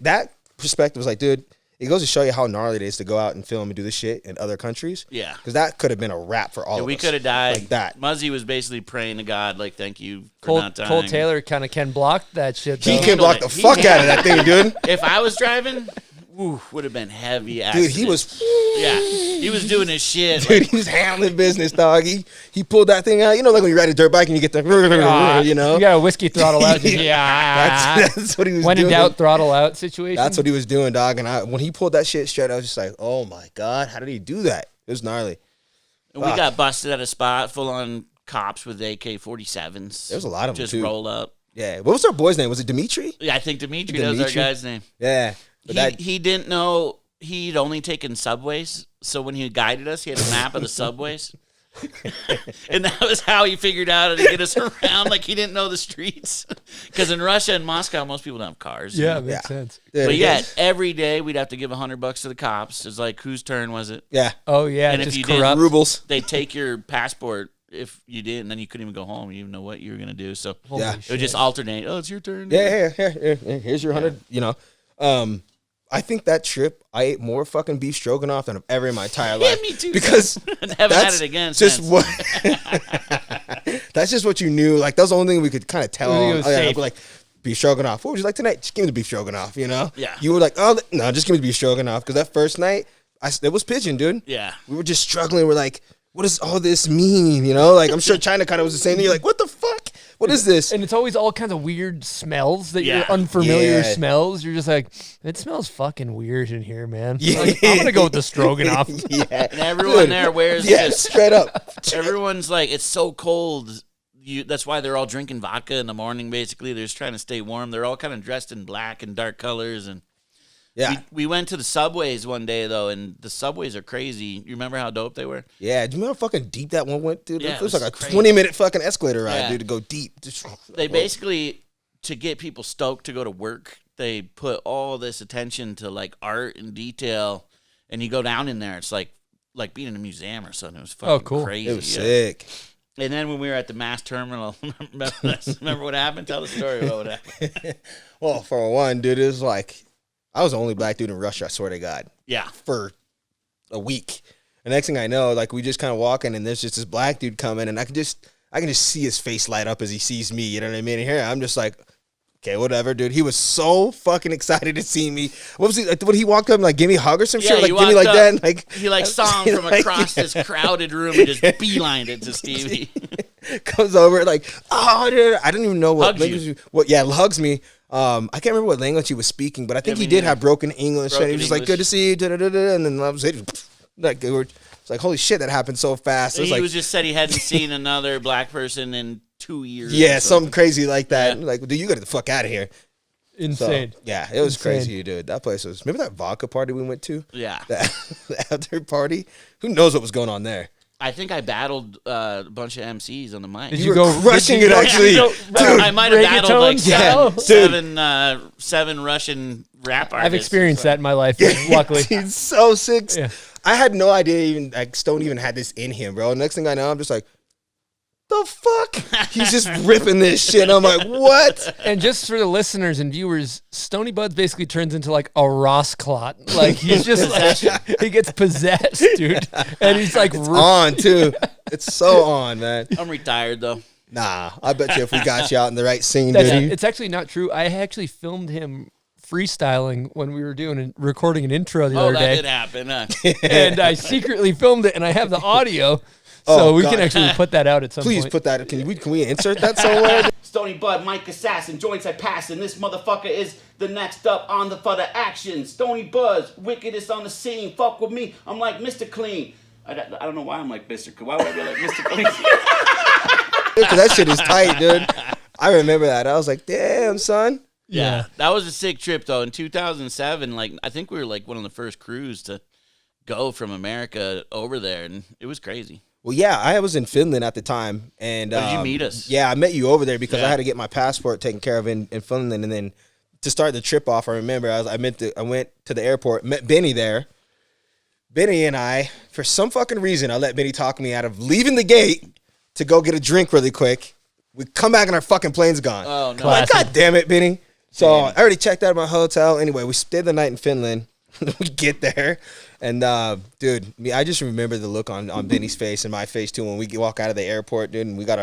that perspective was like, dude, it goes to show you how gnarly it is to go out and film and do this shit in other countries. Yeah. because that could have been a wrap for all Yeah, of we us. could have died. like that. Muzzy was basically praying to God, like, thank you for not dying. Cole Taylor kind of can block that shit. He though. can block the He fuck out of handled that thing, dude. If I was driving, would have been heavy Dude, accident. he was. Yeah, he was doing his shit. Dude, Like, he was handling business, dog. He pulled that thing out. You know, like when you ride a dirt bike and you get the, you know. You got a whiskey throttle out. Yeah. That's what he was When in doing. doubt, throttle out situation. That's what he was doing, dog. And when he pulled that shit straight, I was just like, oh my God, how did he do that? It was gnarly. we got busted at a spot full on cops with AK-47s. There was a lot of them, just too. roll up. Yeah. What was our boy's name? Was it Dimitri? Yeah, I think Dimitri, that was our Dimitri? guy's name. Yeah. But He didn't know he'd only taken subways, so when he guided us, he had a map of the subways. And that was how he figured out how to get us around. Like, he didn't know the streets. Because in Russia and Moscow, most people don't have cars. you Yeah, know? makes Yeah. sense. But yeah, every day we'd have to give $100 to the cops. It's like, whose turn was it? Yeah. Oh yeah, And if just you didn't- corrupt. Rubles. They'd take your passport if you did, and then you couldn't even go home. You didn't know what you were going to do. So Holy Yeah. it would just alternate. Oh, it's your turn. Yeah. Here's your 100, you know. I think that trip, I ate more fucking beef stroganoff than I've ever in my entire life. me too. Because And haven't had that's it again just since. what. That's just what you knew. Like, that was the only thing we could kind of tell. I think it was safe. like, beef stroganoff. What would you like tonight? Just give me the beef stroganoff, you know? Yeah. You were like, oh, no, just give me the beef stroganoff. Because that first night, it was Pigeon, dude. Yeah. We were just struggling. We're like, what does all this mean? You know? Like, I'm sure China kind of was the same thing. You're like, what the fuck? What is this? And it's always all kinds of weird smells that Yeah. you're unfamiliar Yeah. smells. You're just like, it smells fucking weird in here, man. Yeah. Like, I'm gonna go with the stroganoff. Yeah. And everyone Dude. there wears Yeah, just straight up. everyone's like, it's so cold. That's why they're all drinking vodka in the morning. Basically, they're just trying to stay warm. They're all kind of dressed in black and dark colors. And Yeah. we went to the subways one day though, and the subways are crazy. You remember how dope they were? Yeah. Do you remember how fucking deep that one went, dude? Yeah, it was it like a was crazy. 20-minute fucking escalator ride, Yeah. dude, to go deep. They basically, to get people stoked to go to work, they put all this attention to like art and detail. And you go down in there, it's like being in a museum or something. It was fucking cool. crazy. It was yeah. sick. And then when we were at the mass terminal, remember what happened? Tell the story about what happened. Well, for one, dude, it was like, I was the only black dude in Russia, I swear to God, Yeah. for a week. The next thing I know, like, we just kind of walking, and there's just this black dude coming, and I can just see his face light up as he sees me, you know what I mean? And here, I'm just like, okay, whatever, dude. He was so fucking excited to see me. What was he, like, when he walked up and, like, give me a hug or some Yeah, shit? Like, he give me, walked like, up, that, and, like... He like saw him from like, across this crowded room and just beelined it to Stevie. comes over, like, oh, dude, I didn't even know what Hugs you. language. Yeah, hugs me. I can't remember what language he was speaking, but I think Yeah, he me did neither. have broken English. and he Broken was just like, English. good to see you, da-da-da-da, and then I was like, it's like, holy shit, that happened so fast. It was He like, was just said he hadn't seen another black person in 2 years. yeah, or something crazy like that. Yeah. Like, dude, you got to get the fuck out of here. So, Insane. yeah, it was Insane. crazy, dude. That place was. Remember that vodka party we went to? Yeah. The after party. Who knows what was going on there? I think I battled a bunch of MCs on the mic. Did You you were go crushing did you it, go- actually. did you go- Dude, I might have battled like reggaeton seven, style? seven Russian rap artists. I've experienced that in my life, luckily. He's so sick. Yeah. I had no idea even like Stone even had this in him, bro. Next thing I know, I'm just like, the fuck? He's just ripping this shit. I'm like, what? And just for the listeners and viewers, Stony Buds basically turns into like a Ross clot. Like he's just like, he gets possessed, dude. And he's like, On too. It's so on, man. I'm retired though. Nah, I bet you if we got you out in the right scene, That's, dude. it's actually not true. I actually filmed him freestyling when we were recording an intro the Oh, other that day. did happen. Huh? And I secretly filmed it, and I have the audio, so Oh, we God. can actually put that out at some Please point. put that. Can we insert that somewhere? Stony Bud, Mike Assassin, joints I pass, and this motherfucker is the next up on the for the action. Stony Buzz, wickedest on the scene. Fuck with me, I'm like Mr. Clean. I don't know why I'm like Mr. Clean. Why would I be like Mr. Clean? Because that shit is tight, dude. I remember that. I was like, damn, son. Yeah, that was a sick trip though. In 2007, like I think we were like one of the first crews to go from America over there, and it was crazy. Well, yeah, I was in Finland at the time, and Did you meet us? Yeah, I met you over there because Yeah. I had to get my passport taken care of in Finland, and then to start the trip off, I remember I went to the airport, met Benny there. Benny and I, for some fucking reason, I let Benny talk me out of leaving the gate to go get a drink really quick. We come back and our fucking plane's gone. Oh no! I'm like, God damn it, Benny. So I already checked out of my hotel. Anyway, we stayed the night in Finland. We get there, and dude, I just remember the look on Benny's face and my face too when we walk out of the airport, dude, and we got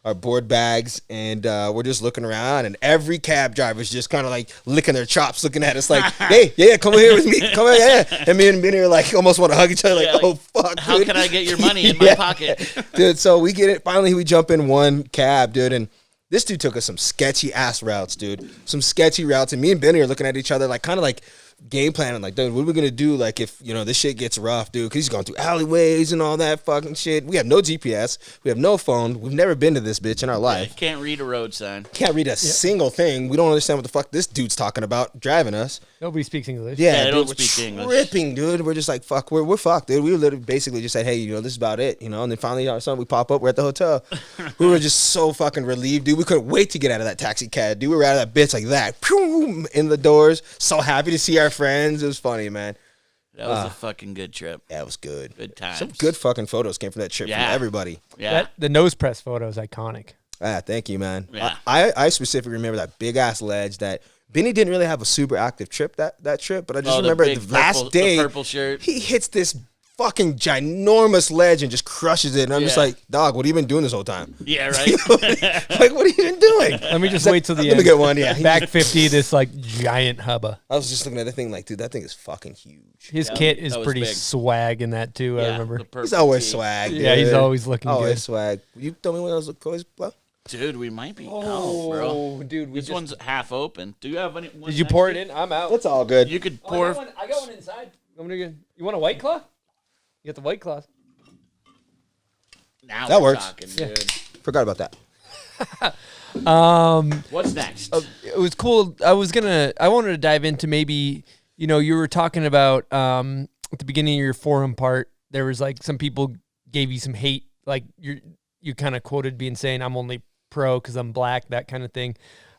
our board bags, and we're just looking around, and every cab driver's just kind of like licking their chops, looking at us like, hey, yeah, come here with me, come here, yeah. And me and Benny are like almost want to hug each other, like, Yeah, like, oh fuck, How dude. can I get your money in my Yeah. pocket? Dude, so we get it. Finally, we jump in one cab, dude, and this dude took us some sketchy ass routes, dude. Some sketchy routes, and me and Benny are looking at each other, like kind of like game planning, like, dude, what are we gonna do, like, if this shit gets rough, dude? Because he's going through alleyways and all that fucking shit. We have no GPS, we have no phone, we've never been to this bitch in our life. Can't read a road sign. Can't read a single thing. We don't understand what the fuck this dude's talking about driving us. Nobody speaks English. Yeah, Yeah, they dude, don't we're speak English. tripping, dude. We're just like, fuck, we're fucked, dude. We were literally basically just said, hey, this is about it, and then finally all of a sudden we pop up, we're at the hotel. We were just so fucking relieved, dude. We couldn't wait to get out of that taxi cab, dude. We were out of that bitch like that, Pew, in the doors. So happy to see our friends. It was funny, man. That was a fucking good trip. Yeah, it was good. Good times. Some good fucking photos came from that trip Yeah. from everybody. Yeah. The nose press photo is iconic. Thank you, man. Yeah. I specifically remember that big ass ledge that Benny didn't really have a super active trip that trip, but I just Oh, remember big the last purple- day, the purple shirt. he hits this fucking ginormous ledge and just crushes it. And I'm just Yeah. like, dog, what have you been doing this whole time? Yeah, right. Like, what have you been doing? Let me just wait till the Let end. me get one, yeah. Back 50, this like giant hubba. I was just looking at the thing like, dude, that thing is fucking huge. His Yeah, kit is that was pretty big. swag in that too. I Yeah, remember. the purple He's always tee. swag, dude. Yeah, he's always looking Always good. swag. You told me when I was close, bro? Dude, we might be out, bro. dude, This one's half open. Do you have any? Did you pour it in? I'm out. It's all good. You could Oh, pour. I got one inside. You want a White Claw? You got the White Claw. Now That we're works. talking, dude. Forgot about that. What's next? It was cool. I wanted to dive into maybe, you were talking about at the beginning of your forum part, there was like some people gave you some hate, like you kind of quoted being saying I'm only pro because I'm black, that kind of thing.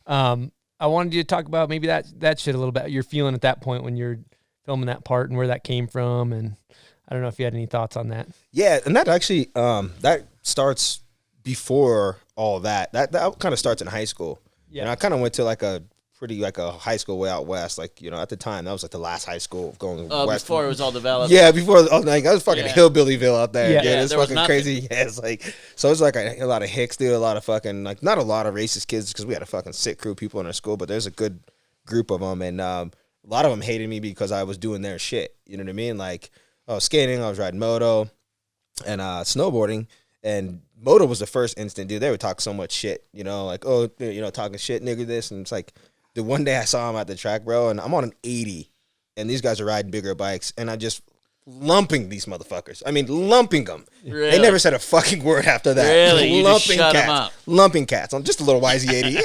I wanted you to talk about maybe that shit a little bit. You're feeling at that point when you're filming that part and where that came from, and I don't know if you had any thoughts on that. Yeah, and that actually that starts before all that. That kind of starts in high school. Yeah. And I kind of went to like a high school way out west. Like, at the time that was like the last high school going west. Before it was all developed. Yeah, before like I was fucking Yeah. hillbillyville out there. Yeah. Yeah, Yeah, it's there was fucking nothing. crazy. Yeah, it's like so it's like a lot of hicks, dude. A lot of fucking like not a lot of racist kids because we had a fucking sick crew of people in our school, but there's a good group of them, and a lot of them hated me because I was doing their shit. You know what I mean? Like I was skating, I was riding moto, and snowboarding. And moto was the first instant, dude. They would talk so much shit, like, oh, talking shit, nigga, this. And it's like, the one day I saw him at the track, bro, and I'm on an 80, and these guys are riding bigger bikes, and I just lumping these motherfuckers. I mean, lumping them. Really? They never said a fucking word after that. Really? You just shut 'em cats. up. Lumping cats. I'm just a little YZ80.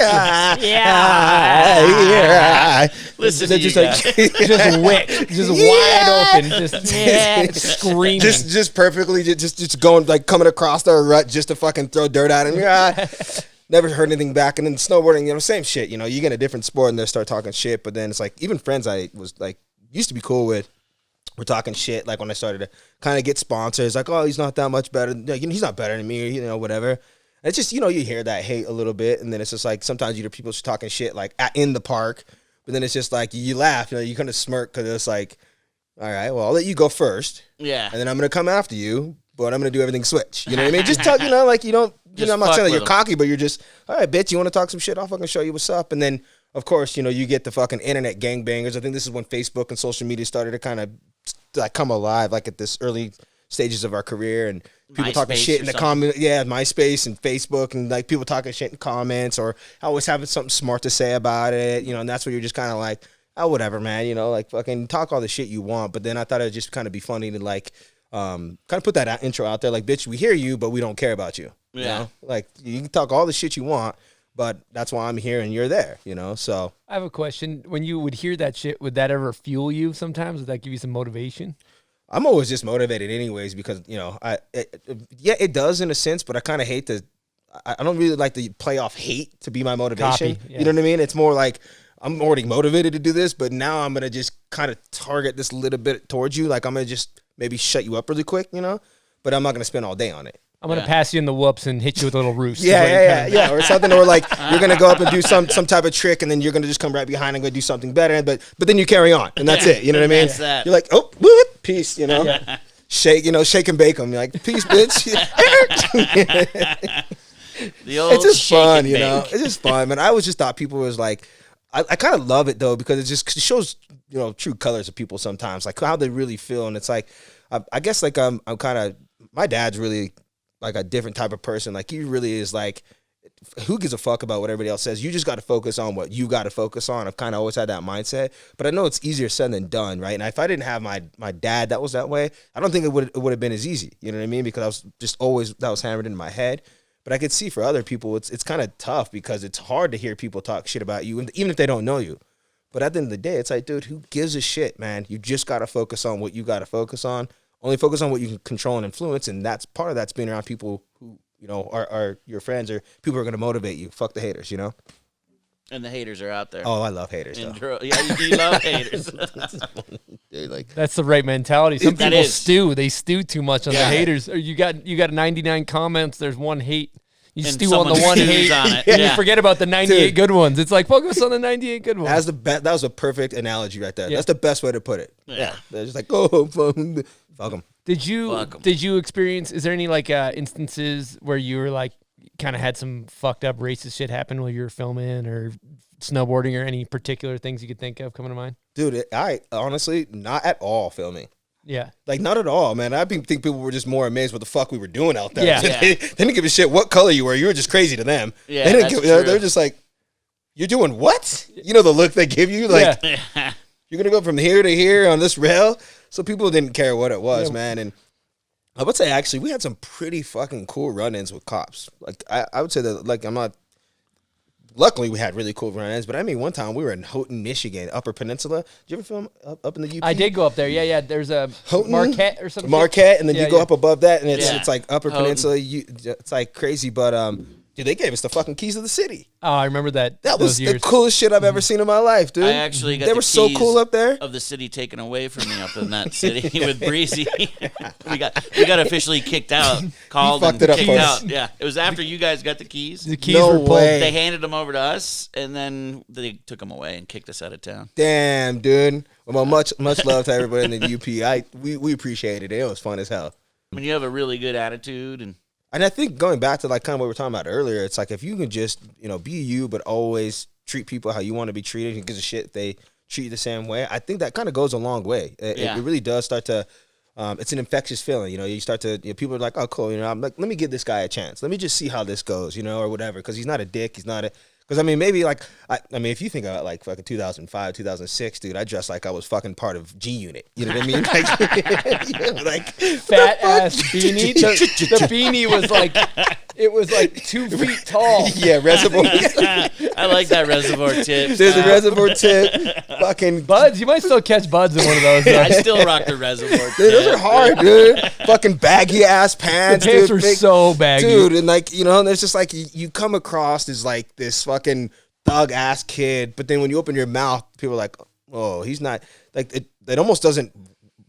Yeah. Listen They're to just you like, Just wick, just wide open, just screaming. just perfectly, just going, like, coming across their rut just to fucking throw dirt at him. Never heard anything back. And then snowboarding, same shit. You get a different sport and they start talking shit. But then it's like, even friends I was like, used to be cool with, we're talking shit. Like when I started to kind of get sponsors, like, oh, he's not that much better. Like, he's not better than me, whatever. And it's just, you hear that hate a little bit. And then it's just like, sometimes you hear people just talking shit like in the park. But then it's just like, you laugh, you kind of smirk because it's like, all right, well, I'll let you go first. Yeah. And then I'm going to come after you, but I'm going to do everything switch. You know what I mean? Just tell, like, you don't, Just I'm not fuck saying that with you're them. cocky, but you're just, all right, bitch, you want to talk some shit? I'll fucking show you what's up. And then of course, you know, you get the fucking internet gangbangers. I think this is when Facebook and social media started to kind of like come alive, like at this early stages of our career, and people talking MySpace shit or in the something. comment, MySpace and Facebook, and like people talking shit in comments, or always having something smart to say about it, you know, and that's where you're just kind of like, oh, whatever, man, you know, like fucking talk all the shit you want. But then I thought it'd just kind of be funny to like, kind of put that intro out there, like, bitch, we hear you, but we don't care about you. You know? Like, you can talk all the shit you want, but that's why I'm here and you're there, you know? So I have a question. When you would hear that shit, would that ever fuel you sometimes? Would that give you some motivation? I'm always just motivated anyways because, you know, it does in a sense, but I kind of hate to, I don't really like to play off hate to be my motivation. Copy, yeah. You know what I mean? It's more like I'm already motivated to do this, but now I'm going to just kind of target this a little bit towards you. Like I'm going to just maybe shut you up really quick, you know, but I'm not going to spend all day on it. I'm going to pass you in the whoops and hit you with a little roost. Yeah, or something, or like you're gonna go up and do some type of trick, and then you're gonna just come right behind and go do something better, but then you carry on, and that's it. You know what I mean? That's that. You're like, oh, whoop, peace. You know, shake and bake them. You're like, peace, bitch. The old It's just shake fun, and you know. bake. It's just fun, man. I always just thought people was like, I kind of love it though because it shows, you know, true colors of people sometimes, like how they really feel, and it's like, I guess like I'm kind of, my dad's really like a different type of person. Like he really is like, who gives a fuck about what everybody else says? You just got to focus on what you got to focus on. I've kind of always had that mindset, but I know it's easier said than done, right? And if I didn't have my dad that was that way, I don't think it would have been as easy. You know what I mean? Because I was just always, that was hammered into my head. But I could see for other people, it's kind of tough because it's hard to hear people talk shit about you, even if they don't know you. But at the end of the day, it's like, dude, who gives a shit, man? You just got to focus on what you got to focus on. Only focus on what you can control and influence, and that's part of that's being around people who, you know, are your friends or people who are going to motivate you. Fuck the haters, you know? And the haters are out there. Oh, I love haters, though. Yeah, you love haters. They're like, That's the right mentality. Some That people is. stew. They stew too much on the Yeah. haters. Or you got 99 comments. There's one hate. You And stew on the someone one stews hate, on it. and you Yeah. forget about the 98 Dude. good ones. It's like focus on the 98 good ones. that was a perfect analogy right there. Yeah. That's the best way to put it. Yeah. They're just like, oh, fuck them. Did you Fuck 'em. experience? Is there any like instances where you were like kind of had some fucked up racist shit happen while you were filming or snowboarding, or any particular things you could think of coming to mind? Dude, I honestly, not at all filming. Yeah. Like, not at all, man. I think people were just more amazed what the fuck we were doing out there. Yeah. They didn't give a shit what color you were. You were just crazy to them. Yeah, they didn't that's give, true. They're just like, you're doing what? You know the look they give you? Like, Yeah. you're going to go from here to here on this rail? So people didn't care what it was, man. And I would say, actually, we had some pretty fucking cool run-ins with cops. Like, I would say that, like, luckily, we had really cool run-ins, but I mean, one time we were in Houghton, Michigan, Upper Peninsula. Did you ever film up in the UP? I did go up there. Yeah. There's a Houghton, Marquette or something. Marquette, and then Yeah, you go yeah. up above that, and it's Yeah. it's like Upper Houghton. Peninsula. It's like crazy, but dude, they gave us the fucking keys of the city. Oh, I remember that. That was those years. the coolest shit I've ever seen in my life, dude. I actually got they the were so keys cool up there. of the city taken away from me up in that city with Breezy. we got officially kicked out, called and fucked it up kicked for out. us. Yeah, it was after you guys got the keys. The keys No were pulled. way. They handed them over to us, and then they took them away and kicked us out of town. Damn, dude. Well, much love to everybody in the UP. We appreciated it. It was fun as hell. I mean, you have a really good attitude, and I think going back to like kind of what we were talking about earlier, it's like if you can just, you know, be you, but always treat people how you want to be treated and gives a shit if they treat you the same way, I think that kind of goes a long way. Yeah. It really does start to, it's an infectious feeling. You know, you start to, people are like, oh, cool. You know, I'm like, let me give this guy a chance. Let me just see how this goes, you know, or whatever. Because he's not a dick. He's not a, because I mean, maybe like, I mean, if you think about like fucking 2005, 2006, dude, I dressed like I was fucking part of G Unit. You know what I mean? Like, you know, like Fat ass beanie. The beanie was like, it was like 2 feet tall. yeah, reservoir. I like that reservoir tip. There's a reservoir tip. Fucking Buds, you might still catch buds in one of those. I still rock the reservoir tip. Dude, those are hard, dude. Fucking baggy ass pants, The pants dude. were Big- so baggy. dude. And like, you know, and there's just like you come across as like this fucking thug ass kid, but then when you open your mouth, people are like, oh, he's not like it almost doesn't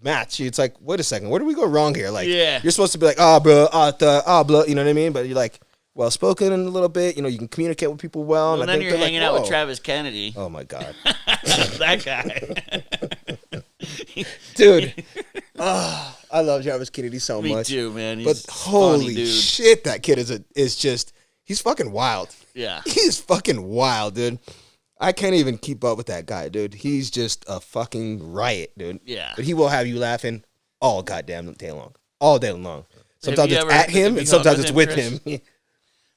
match. It's like, wait a second, where do we go wrong here? Like, Yeah. you're supposed to be like, bro, blah, you know what I mean? But you're like well spoken in a little bit. You know, you can communicate with people well. Well, and I then think you're they're hanging like, out with whoa. Travis Kennedy. Oh my god, That guy. dude. Oh, I love Travis Kennedy so Me much. too, man. He's But a funny holy dude. shit, that kid is just he's fucking wild. Yeah. He's fucking wild, dude. I can't even keep up with that guy, dude. He's just a fucking riot, dude. Yeah. But he will have you laughing all goddamn day long. All day long. Sometimes you it's ever- at him have you and sometimes hung it's with with him, him.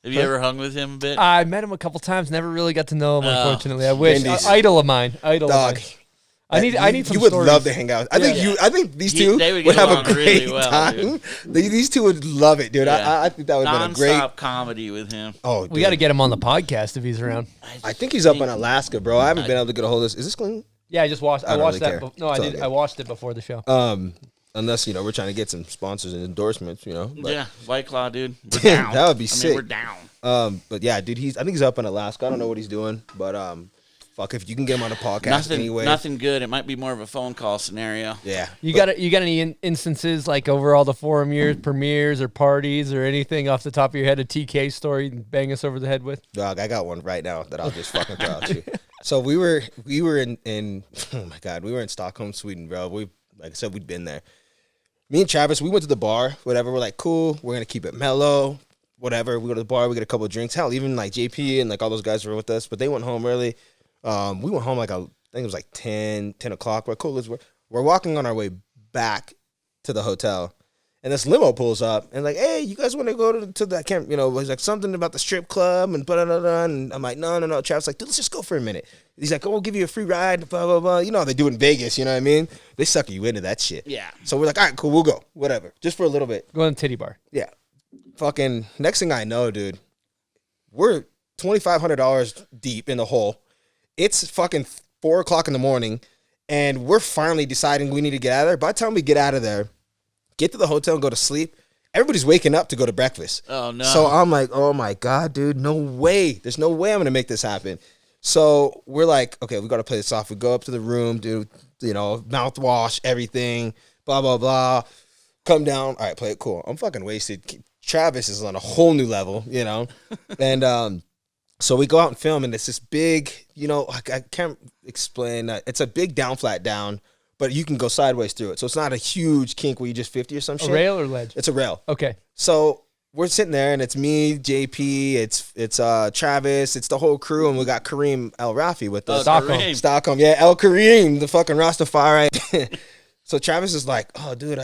Have you ever hung with him a bit? I met him a couple times. Never really got to know him. Oh. Unfortunately, I wish. Indies. Idol of mine. Idol Dog. of mine. I need some You would stories. love to hang out. I think these two They would would get have a along really great well, time. dude. These two would love it, dude. Yeah. I think that would have been a great. Non-stop comedy with him. Oh, We got to get him on the podcast if he's around. I think he's up in Alaska, bro. I haven't been able to get a hold of this. Is this clean? Yeah, I just watched. I don't watched really that. care. No, I It's all did. good. I watched it before the show. Unless we're trying to get some sponsors and endorsements, But, Yeah, White Claw, dude. We're down. That would be I sick. mean, we're down. But yeah, dude, I think he's up in Alaska. I don't know what he's doing, but fuck, if you can get him on a podcast anyway. Nothing good. It might be more of a phone call scenario. Yeah, You got any instances like over all the forum years, premieres or parties or anything off the top of your head, a TK story and bang us over the head with? Dog, I got one right now that I'll just fucking throw out to you. So we were in oh my god, we were in Stockholm, Sweden, bro. Like I said, we'd been there. Me and Travis, we went to the bar, whatever. We're like, cool, we're gonna keep it mellow, whatever. We go to the bar, we get a couple of drinks. Hell, even like JP and like all those guys were with us, but they went home early. We went home I think it was like 10 o'clock. We're cool. We're walking on our way back to the hotel. And this limo pulls up and like, hey, you guys want to go to that camp? He's like something about the strip club and blah. And I'm like, no. Travis like, dude, let's just go for a minute. He's like, oh, we'll give you a free ride, blah, blah, blah. You know how they do in Vegas, you know what I mean? They suck you into that shit. Yeah. So we're like, all right, cool, we'll go. Whatever. Just for a little bit. Go on the titty bar. Yeah. Fucking next thing I know, dude, we're $2,500 deep in the hole. It's fucking 4 o'clock in the morning, and we're finally deciding we need to get out of there. By the time we get out of there, get to the hotel and go to sleep, everybody's waking up to go to breakfast. Oh, no. So I'm like, oh my God, dude, no way. There's no way I'm going to make this happen. So we're like, okay, we got to play this off. We go up to the room, dude, mouthwash, everything, blah, blah, blah. Come down. All right, play it cool. I'm fucking wasted. Travis is on a whole new level, And so we go out and film, and it's this big, I can't explain. It's a big down flat down, but you can go sideways through it. So it's not a huge kink where you just 50 or some shit. A rail or ledge? It's a rail. Okay. So we're sitting there, and it's me, JP, it's Travis, it's the whole crew, and we got Kareem El Rafi with us. Kareem. Stockholm, yeah, El Kareem, the fucking Rastafari. So Travis is like, oh, dude,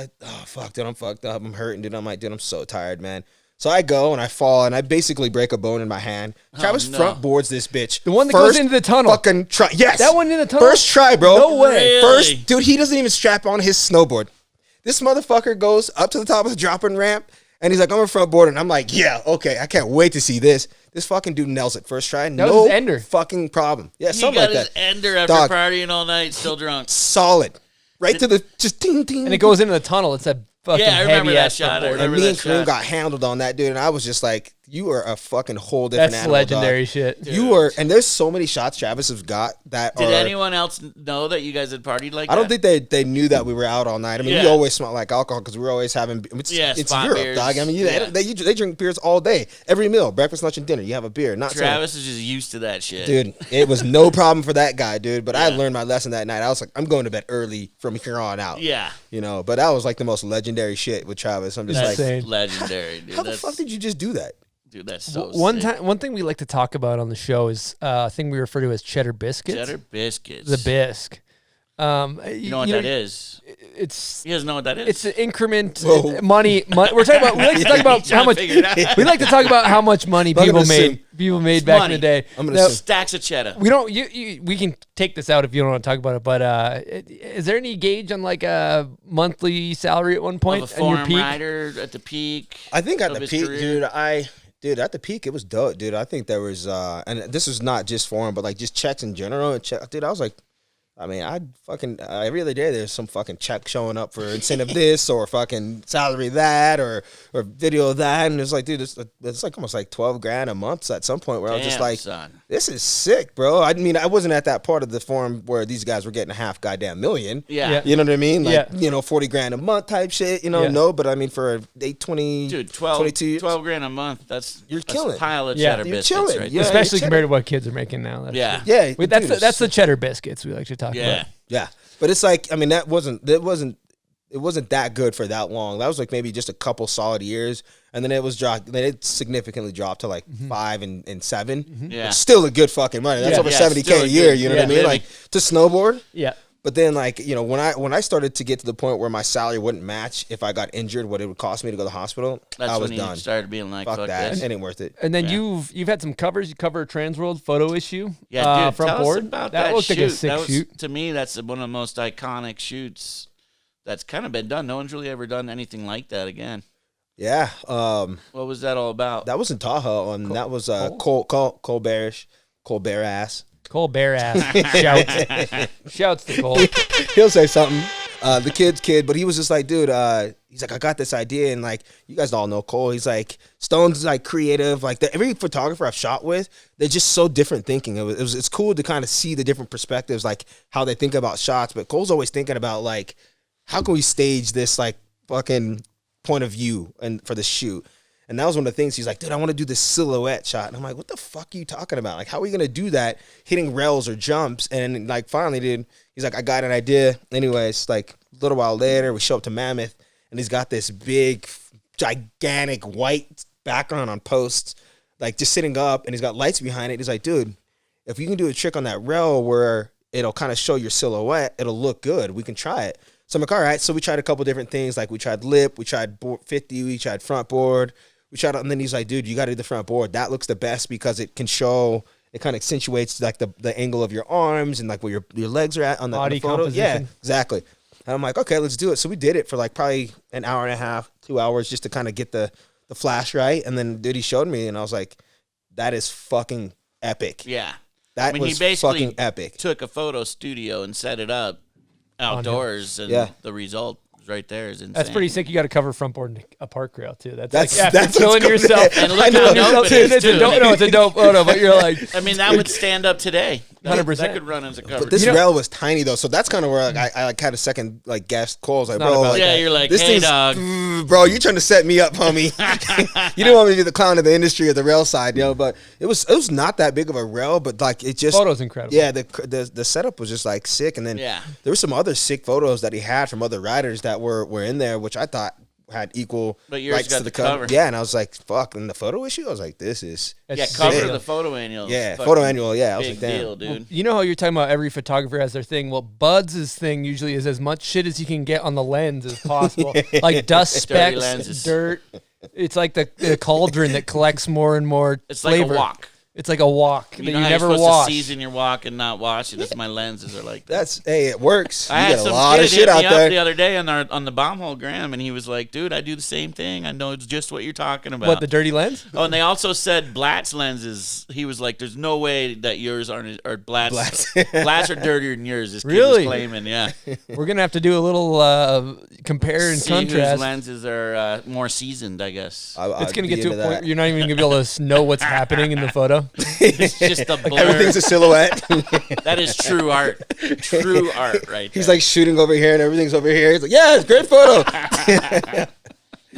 fuck, dude, I'm fucked up. I'm hurting, dude. I'm like, dude, I'm so tired, man. So I go and I fall and I basically break a bone in my hand. Travis front boards this bitch. The one that goes into the tunnel. Fucking try. Yes. That one in the tunnel? First try, bro. No way. Really? First, dude, he doesn't even strap on his snowboard. This motherfucker goes up to the top of the dropping ramp and he's like, I'm a front boarder. And I'm like, yeah, okay. I can't wait to see this. This fucking dude nails it first try. That was his ender. Fucking problem. Yeah, He something got like his that. ender after Dog. partying all night, still drunk. Solid. Right to the just ding ding. And it goes into the tunnel. It's a fucking Yeah, I remember heavy that ass shot. I footboard. And remember me and that Kareem shot. got handled on that, dude. And I was just like, you are a fucking whole different That's animal, legendary dog. shit. You are, and there's so many shots Travis has got that Did are. anyone else know that you guys had partied like I that? don't think they knew that we were out all night. I mean, we Yeah. always smell like alcohol because we're always having. It's spot Europe, beers. dog. I mean, Yeah. they drink beers all day, every meal, breakfast, lunch, and dinner. You have a beer. Not saying, Travis is just used to that shit. dude. It was no problem for that guy, dude. But I Yeah. learned my lesson that night. I was like, I'm going to bed early from here on out. Yeah. But that was like the most legendary shit with Travis. I'm just That's like, insane. legendary, dude. how the fuck did you just do that? Dude, that's so One sick. one thing we like to talk about on the show is a thing we refer to as cheddar biscuits. Cheddar biscuits. The bisque. You know what that is? It's He doesn't know what that is. it's an increment Whoa. money. We're talking about. We like to talk about He's how trying much. to figure it out. We like to talk about how much money I'm people gonna made. assume. People made It's back money. in the day. I'm gonna Now, assume. Stacks of cheddar. we don't. We can take this out if you don't want to talk about it. But is there any gauge on like a monthly salary at one point Of a on your forum peak? rider at the peak. I think at of the his peak, career. dude, at the peak, it was dope, dude. I think there was, and this was not just for him, but like just checks in general. Dude, I was like, I mean, every other day there's some fucking check showing up for incentive this or fucking salary that or video that. And it's like, dude, it's like almost like 12 grand a month at some point where I was just Damn, like, son. this is sick, bro. I mean, I wasn't at that part of the forum where these guys were getting a half goddamn million. Yeah. Yeah. You know what I mean? Like, Yeah. 40 grand a month type shit, Yeah. no, but I mean, for 820, Dude, 12 22, 12 grand a month. That's You're that's killing. a pile of Yeah. cheddar You're biscuits chilling. right Yeah. there. Especially cheddar. compared to what kids are making now. That's Yeah. Yeah. Wait, dude, that's the cheddar biscuits we like to talk Yeah. about. Yeah, but it's like, I mean, that wasn't it wasn't that good for that long. That was like maybe just a couple solid years, and then it was dropped. Then it significantly dropped to like 5 and 7. Yeah. It's still a good fucking money. That's over still $70K a a year. good- You know what I mean? living. Like to snowboard. Yeah. But then, like, you know, when I started to get to the point where my salary wouldn't match if I got injured, what it would cost me to go to the hospital, That's I was when you done. started being like, Fuck that. this. It ain't worth it. And then you've had some covers. You cover a Trans World photo issue. Yeah, dude, front tell board. us about that that looked like a shoot. sick That was, shoot. To me, that's one of the most iconic shoots that's kind of been done. No one's really ever done anything like that again. Yeah. What was that all about? That was in Tahoe, and that was Cole Barash. Cole Barass. Cole bare ass. Shouts to Cole. He'll say something. The kid, but he was just like, dude, he's like, I got this idea, and like, you guys all know Cole. He's like, Stone's like creative. Like every photographer I've shot with, they're just so different thinking. It's cool to kind of see the different perspectives, like how they think about shots. But Cole's always thinking about like, how can we stage this like fucking point of view and for the shoot. And that was one of the things he's like, dude, I want to do this silhouette shot. And I'm like, what the fuck are you talking about? Like, how are we going to do that hitting rails or jumps? And like, finally, dude, he's like, I got an idea. Anyways, like a little while later, we show up to Mammoth and he's got this big, gigantic white background on posts, like just sitting up, and he's got lights behind it. He's like, dude, if you can do a trick on that rail where it'll kind of show your silhouette, it'll look good. We can try it. So I'm like, all right. So we tried a couple different things. Like we tried lip, we tried board 50, we tried front board. We tried, and then he's like, dude, you got to do the front board. That looks the best because it can show, it kind of accentuates like the angle of your arms and like where your legs are at on the Body photo. composition. Yeah, exactly. And I'm like, okay, let's do it. So we did it for like probably an hour and a half, 2 hours just to kind of get the flash right. And then dude, he showed me and I was like, that is fucking epic. Yeah. That he was basically fucking epic. took a photo studio and set it up outdoors, and Yeah. the result right there is insane. That's pretty sick. You got to cover front board and a park rail too. That's That's like what's killing good. yourself. And look I know. how dope it is, It's a too. dope, no, it's a dope photo, but you're like, I mean, that would stand up today. 100%. That could run as a cover. But this You know- rail was tiny though, so that's kind of where like, I like had a second like guessed Cole's like, not bro, about like, yeah, you're like, this hey, thing's, dog. bro, you trying to set me up, homie. You didn't want me to be the clown of the industry at the rail side, you know. But it was not that big of a rail, but like it just photo's incredible. Yeah, the setup was just like sick, and then Yeah. there were some other sick photos that he had from other riders that were in there, which I thought had equal But yours rights got to the the cover. cover. Yeah, and I was like, fuck. In the photo issue, I was like, this is That's Yeah, sick. cover sick. the photo annual. Yeah, Fucking photo annual, yeah, I was Big like, damn. deal, dude. You know how you're talking about every photographer has their thing? Well, Bud's thing usually is as much shit as you can get on the lens as possible. Like dust Dirty specks, lenses. dirt. It's like the cauldron that collects more and more It's like flavor. a walk. It's like a walk that You you know how never you're supposed wash. to season your walk and not wash it? That's my lenses are like that. That's it works. You I had get a some lot kid of shit hit out me up there. the other day on the bomb hole gram, and he was like, "Dude, I do the same thing. I know it's just what you're talking about." What, the dirty lens? Oh, and they also said Blatt's lenses. He was like, "There's no way that yours aren't or Blatt's Blatt's are dirtier than yours." This kid Really? was claiming, yeah. We're going to have to do a little compare and See whose contrast. lenses are more seasoned, I guess. It's going to get to a point where you're not even going to be able to know what's happening in the photo. It's just a blur. Everything's a silhouette. That is true art. True art, right He's there. like shooting over here and everything's over here. He's like, yeah, it's a great photo.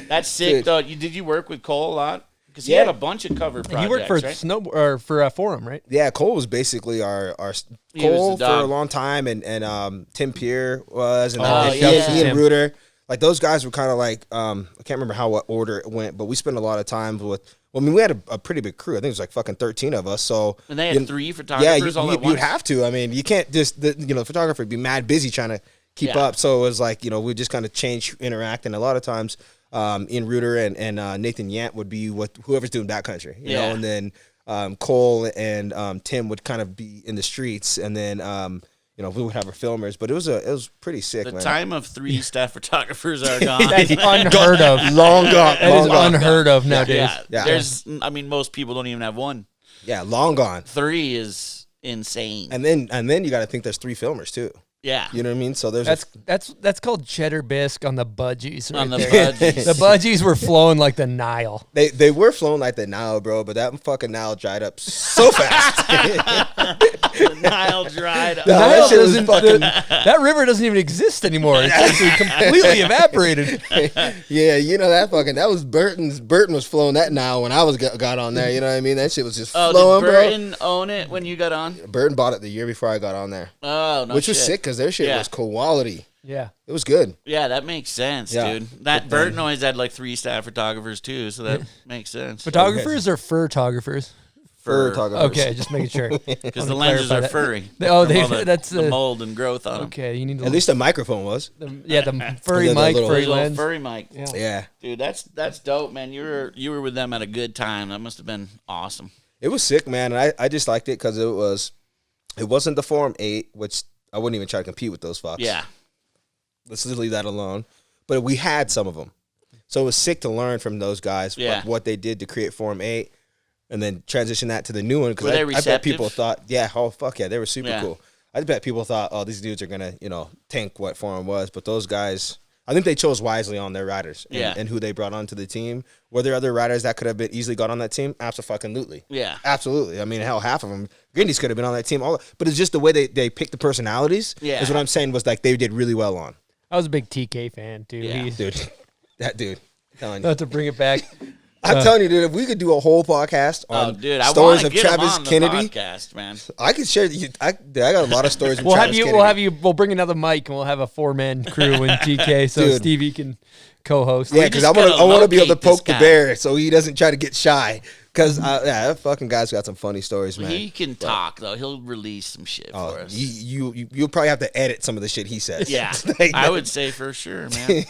That's sick, Dude. though. Did you work with Cole a lot? Because he Yeah. had a bunch of cover projects, You worked for right? or for Forum, right? Yeah, Cole was basically our He was Cole the for a dog. long time, and Tim Pierre was, and Oh, then yeah. Ian Tim. Reuter. Like those guys were kind of like I can't remember what order it went, but we spent a lot of time with. Well, I mean, we had a pretty big crew. I think it was like fucking 13 of us. So And they had you- 3 Yeah, photographers all at you'd once. have to. I mean, you can't just the photographer would be mad busy trying to keep Yeah. up. So it was like we just kind of change, interact, and a lot of times Ian Reuter and Nathan Yant would be whoever's doing backcountry, you know, Yeah. and then Cole and Tim would kind of be in the streets, and then we would have our filmers. But it was pretty sick, The man. time of 3 staff photographers are gone. That's unheard of. long gone, That long is gone. unheard of nowadays. Yeah, Yeah. most people don't even have 1. Yeah, long gone. 3 is insane. And then you got to think there's 3 filmers too. yeah. You know what I mean? So there's That's called cheddar bisque on the budgies. Right On the there. budgies. The budgies were flowing like the Nile. they were flowing like the Nile, bro, but that fucking Nile dried up so fast. The Nile dried up. No, that Nile shit was doesn't- fucking- that river doesn't even exist anymore. It's actually completely evaporated. Yeah, that was Burton's. Burton was flowing that Nile when I got on there. You know what I mean? That shit was just Oh, flowing, did Burton own it when you got on? bro. Burton bought it the year before I got on there, Oh, no which was shit. sick because their shit Yeah. was quality. Yeah. It was good. Yeah, that makes sense, Yeah. dude. That Bert Noise had like 3 staff photographers too, so that makes sense. Photographers or photographers? Photographers. Okay, just making sure. Because the lenses are furry. Oh, from all the, that's the mold and growth on them. Okay, you need to At least the microphone was. the furry The mic, little- furry Little lens. furry mic. Yeah. Dude, that's dope, man. You were with them at a good time. That must have been awesome. It was sick, man. And I just liked it because it wasn't the Form 8, which I wouldn't even try to compete with those fucks. Yeah. Let's just leave that alone. But we had some of them. So it was sick to learn from those guys what they did to create Form 8 and then transition that to the new one. Were they Because I bet people receptive? thought, they were super cool. I bet people thought, oh, these dudes are going to, tank what Form was. But those guys, I think they chose wisely on their riders and who they brought onto the team. Were there other riders that could have been easily got on that team? Absolutely. Yeah. Absolutely. I mean, hell, half of them, Grindy's could have been on that team. But it's just the way they picked the personalities is what I'm saying was like they did really well on. I was a big TK fan too. Yeah. Dude, that dude. I'm telling you. Not to bring it back. I'm telling you, dude, if we could do a whole podcast on Oh, dude, I stories want to of get 'em Travis on the Kennedy, podcast, man. I could share. I got a lot of stories of We'll Travis have you. Kennedy. We'll bring another mic and we'll have a 4-man crew in TK so Dude. Stevie can co-host. Yeah, We because just I gotta want to be able to locate this poke the guy. bear so he doesn't try to get shy. Because that fucking guy's got some funny stories, man. He can talk though. He'll release some shit Oh, for us. you'll probably have to edit some of the shit he says. Yeah, Like, I would say for sure, man.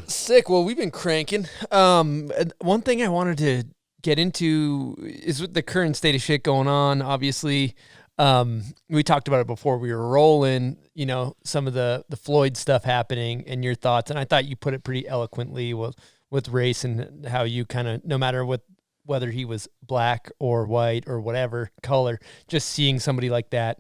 Sick. Well, we've been cranking. One thing I wanted to get into is with the current state of shit going on. Obviously, we talked about it before we were rolling. Some of the Floyd stuff happening and your thoughts. And I thought you put it pretty eloquently with race and how you kind of, no matter whether he was black or white or whatever color, just seeing somebody like that,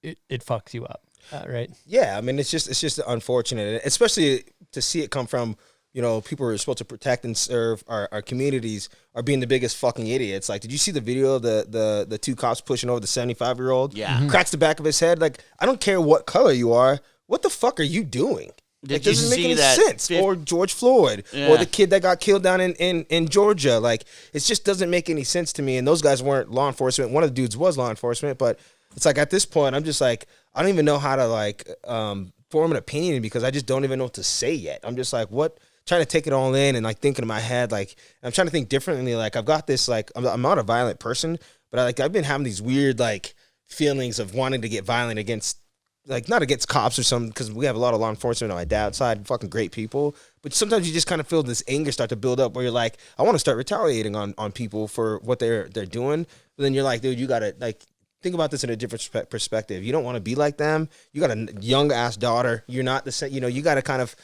it fucks you up, right? Yeah, I mean, it's just unfortunate, especially to see it come from, people who are supposed to protect and serve our communities are being the biggest fucking idiots. Like, did you see the video of the 2 cops pushing over the 75-year-old? Yeah. Mhm. Cracks the back of his head. Like, I don't care what color you are. What the fuck are you doing? Did It you doesn't make see any that sense. Or George Floyd, or the kid that got killed down in Georgia. Like, it just doesn't make any sense to me. And those guys weren't law enforcement. One of the dudes was law enforcement, but it's like at this point, I'm just like, I don't even know how to form an opinion because I just don't even know what to say yet. I'm just like, what? Trying to take it all in and like thinking in my head, like I'm trying to think differently. Like I've got this, like I'm not a violent person, but I've been having these weird like feelings of wanting to get violent against, like not against cops or something, because we have a lot of law enforcement on my dad's side, fucking great people. But sometimes you just kind of feel this anger start to build up where you're like, I want to start retaliating on people for what they're doing. But then you're like, dude, you gotta like think about this in a different perspective. You don't want to be like them. You got a young ass daughter. You're not the same. You got to kind of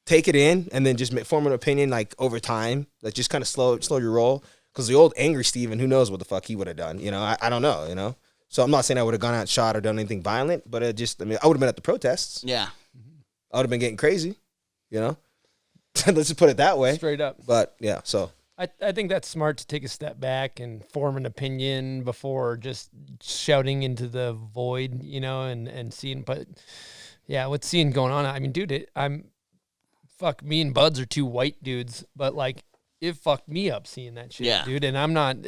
take it in and then just form an opinion like over time. Like just kind of slow your roll. Because the old angry Steven, who knows what the fuck he would have done? I don't know. So I'm not saying I would have gone out and shot or done anything violent, but I would have been at the protests. Yeah. I would have been getting crazy. Let's just put it that way. Straight up. But yeah, so. I think that's smart to take a step back and form an opinion before just shouting into the void, and seeing. But yeah, what's seeing going on? I mean, dude, fuck, me and Buds are 2 white dudes, but like it fucked me up seeing that shit, dude. And I'm not.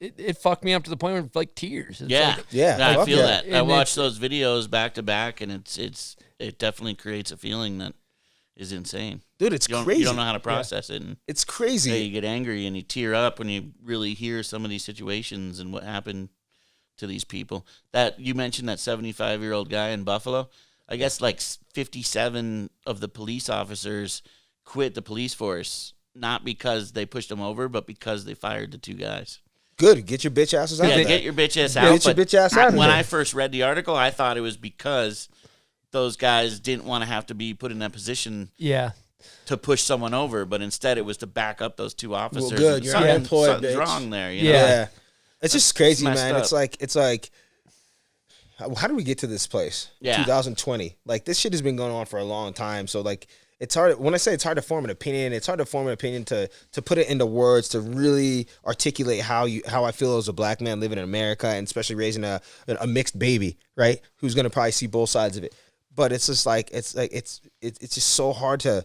It fucked me up to the point where like tears. It's Yeah. like, I feel that. I And watched those videos back to back, and it definitely creates a feeling that is insane. Dude, it's crazy. You don't know how to process it. And It's crazy. you get angry and you tear up when you really hear some of these situations and what happened to these people. That you mentioned that 75-year-old guy in Buffalo. I guess like 57 of the police officers quit the police force, not because they pushed them over, but because they fired the 2 guys. Good. Get your bitch asses out Yeah, there. get your bitch ass Get out. your but bitch ass out of when here. I first read the article, I thought it was because those guys didn't want to have to be put in that position yeah. to push someone over, but instead it was to back up those 2 officers. good, And you're something- unemployed, something's bitch. wrong there. Yeah. Yeah. It's just crazy, messed man. up. It's like, how did we get to this place? Yeah. 2020. Like, this shit has been going on for a long time. So, like, it's hard. When I say it's hard to form an opinion, it's hard to form an opinion to put it into words, to really articulate how I feel as a black man living in America, and especially raising a mixed baby, right? Who's going to probably see both sides of it. But it's just like, it's just so hard to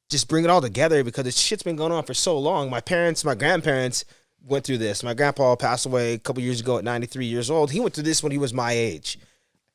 just bring it all together because this shit's been going on for so long. My grandparents went through this. My grandpa passed away a couple years ago at 93 years old. He went through this when he was my age.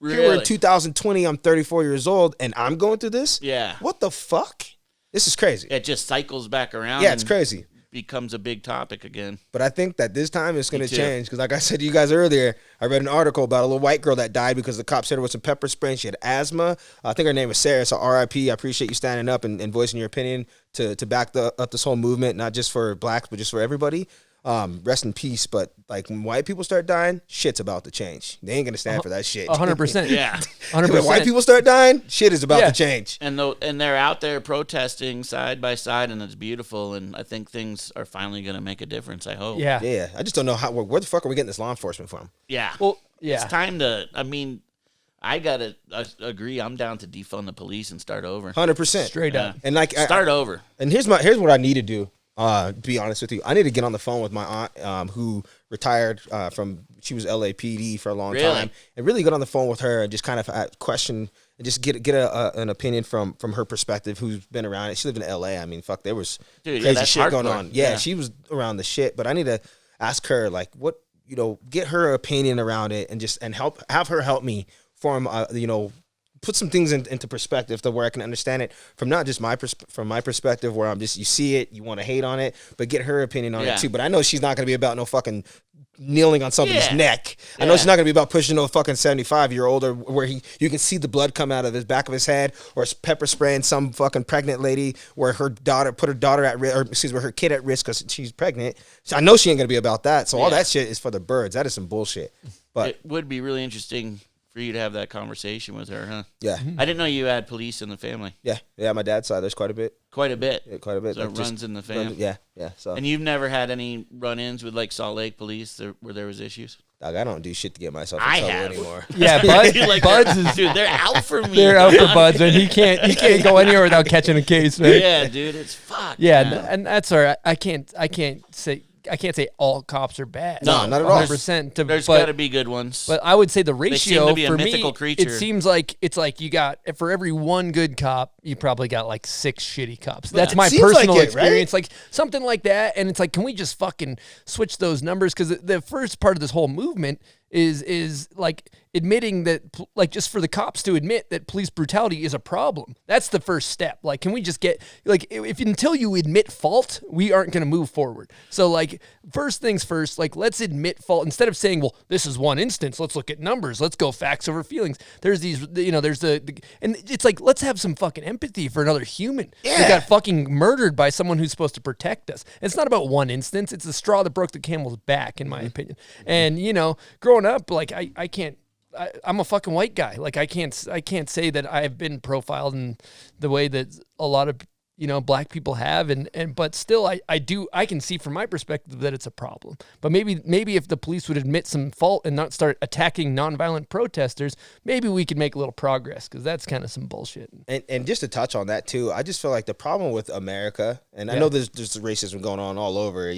Here we're in Really? 2020. I'm 34 years old, and I'm going through this. Yeah. What the fuck? This is crazy. It just cycles back around. Yeah, it's and crazy. becomes a big topic again. But I think that this time it's going Me to too. change because, like I said to you guys earlier, I read an article about a little white girl that died because the cops hit her with some pepper spray and she had asthma. I think her name was Sarah. So R.I.P. I appreciate you standing up and voicing your opinion to back up this whole movement, not just for blacks but just for everybody. Rest in peace. But like when white people start dying, shit's about to change. They ain't gonna stand for that shit. 100%. Yeah. 100%. When white people start dying, shit is about Yeah. to change. And they're out there protesting side by side, and it's beautiful. And I think things are finally going to make a difference. I hope. Yeah. Yeah, I just don't know where the fuck are we getting this law enforcement from? Yeah. Well, yeah. It's time to. I mean, I gotta agree. I'm down to defund the police and start over. 100%. Straight up. And like Start over. And here's what I need to do. To be honest with you, I need to get on the phone with my aunt, who retired she was LAPD for a long Really? time, and really get on the phone with her and just kind of question and just get an opinion from her perspective, who's been around it. She lived in LA. I mean, fuck, there was Dude, yeah, crazy that's shit going hardcore. on. Yeah, Yeah. she was around the shit, but I need to ask her like what get her opinion around it and have her help me form put some things into perspective to where I can understand it from not just from my perspective, where I'm just, you see it, you want to hate on it, but get her opinion on Yeah. it too. But I know she's not going to be about no fucking kneeling on somebody's Yeah. neck. I know Yeah. she's not going to be about pushing no fucking 75-year-old or where you can see the blood come out of his back of his head, or pepper spraying some fucking pregnant lady where her daughter at risk, or excuse me, her kid at risk because she's pregnant. So I know she ain't going to be about that. So all Yeah. that shit is for the birds. That is some bullshit. But It would be really interesting for you to have that conversation with her, huh? yeah, I didn't know you had police in the family. yeah. My dad's side, there's quite a bit. Quite a bit. Yeah, quite a bit. So it Just runs in the family. Yeah. So And you've never had any run-ins with like Salt Lake police where there was issues? dog, I don't do shit to get myself in I trouble have. anymore. Yeah, Bud, Like, Buds is dude, they're out for me. they're out for Buds, and he can't go anywhere without catching a case, man. Yeah, dude, it's fucked. Yeah, man. and that's all right. I can't say all cops are bad. No, not at all. 100%. There's got to be good ones. But I would say the seem ratio to be a for me, mythical creature. it seems like it's like you got for every one good cop, you probably got like 6 shitty cops. That's it my seems like personal it, right? experience, like something like that. And it's like, can we just fucking switch those numbers? Because the first part of this whole movement is like admitting that, like, just for the cops to admit that police brutality is a problem. That's the first step. Like, can we just get, like, if until you admit fault, we aren't going to move forward. So, like, first things first, like, let's admit fault instead of saying, well, this is one instance. Let's look at numbers. Let's go facts over feelings. There's these, there's and it's like, let's have some fucking empathy for another human that got fucking murdered by someone who's supposed to protect us. It's not about one instance. It's the straw that broke the camel's back, in my opinion. And, growing up, like, I can't, I'm a fucking white guy. Like, I can't say that I've been profiled in the way that a lot of black people have, but still I can see from my perspective that it's a problem. But maybe if the police would admit some fault and not start attacking nonviolent protesters, maybe we could make a little progress, because that's kind of some bullshit. And just to touch on that too, I just feel like the problem with America, and I know there's racism going on all over,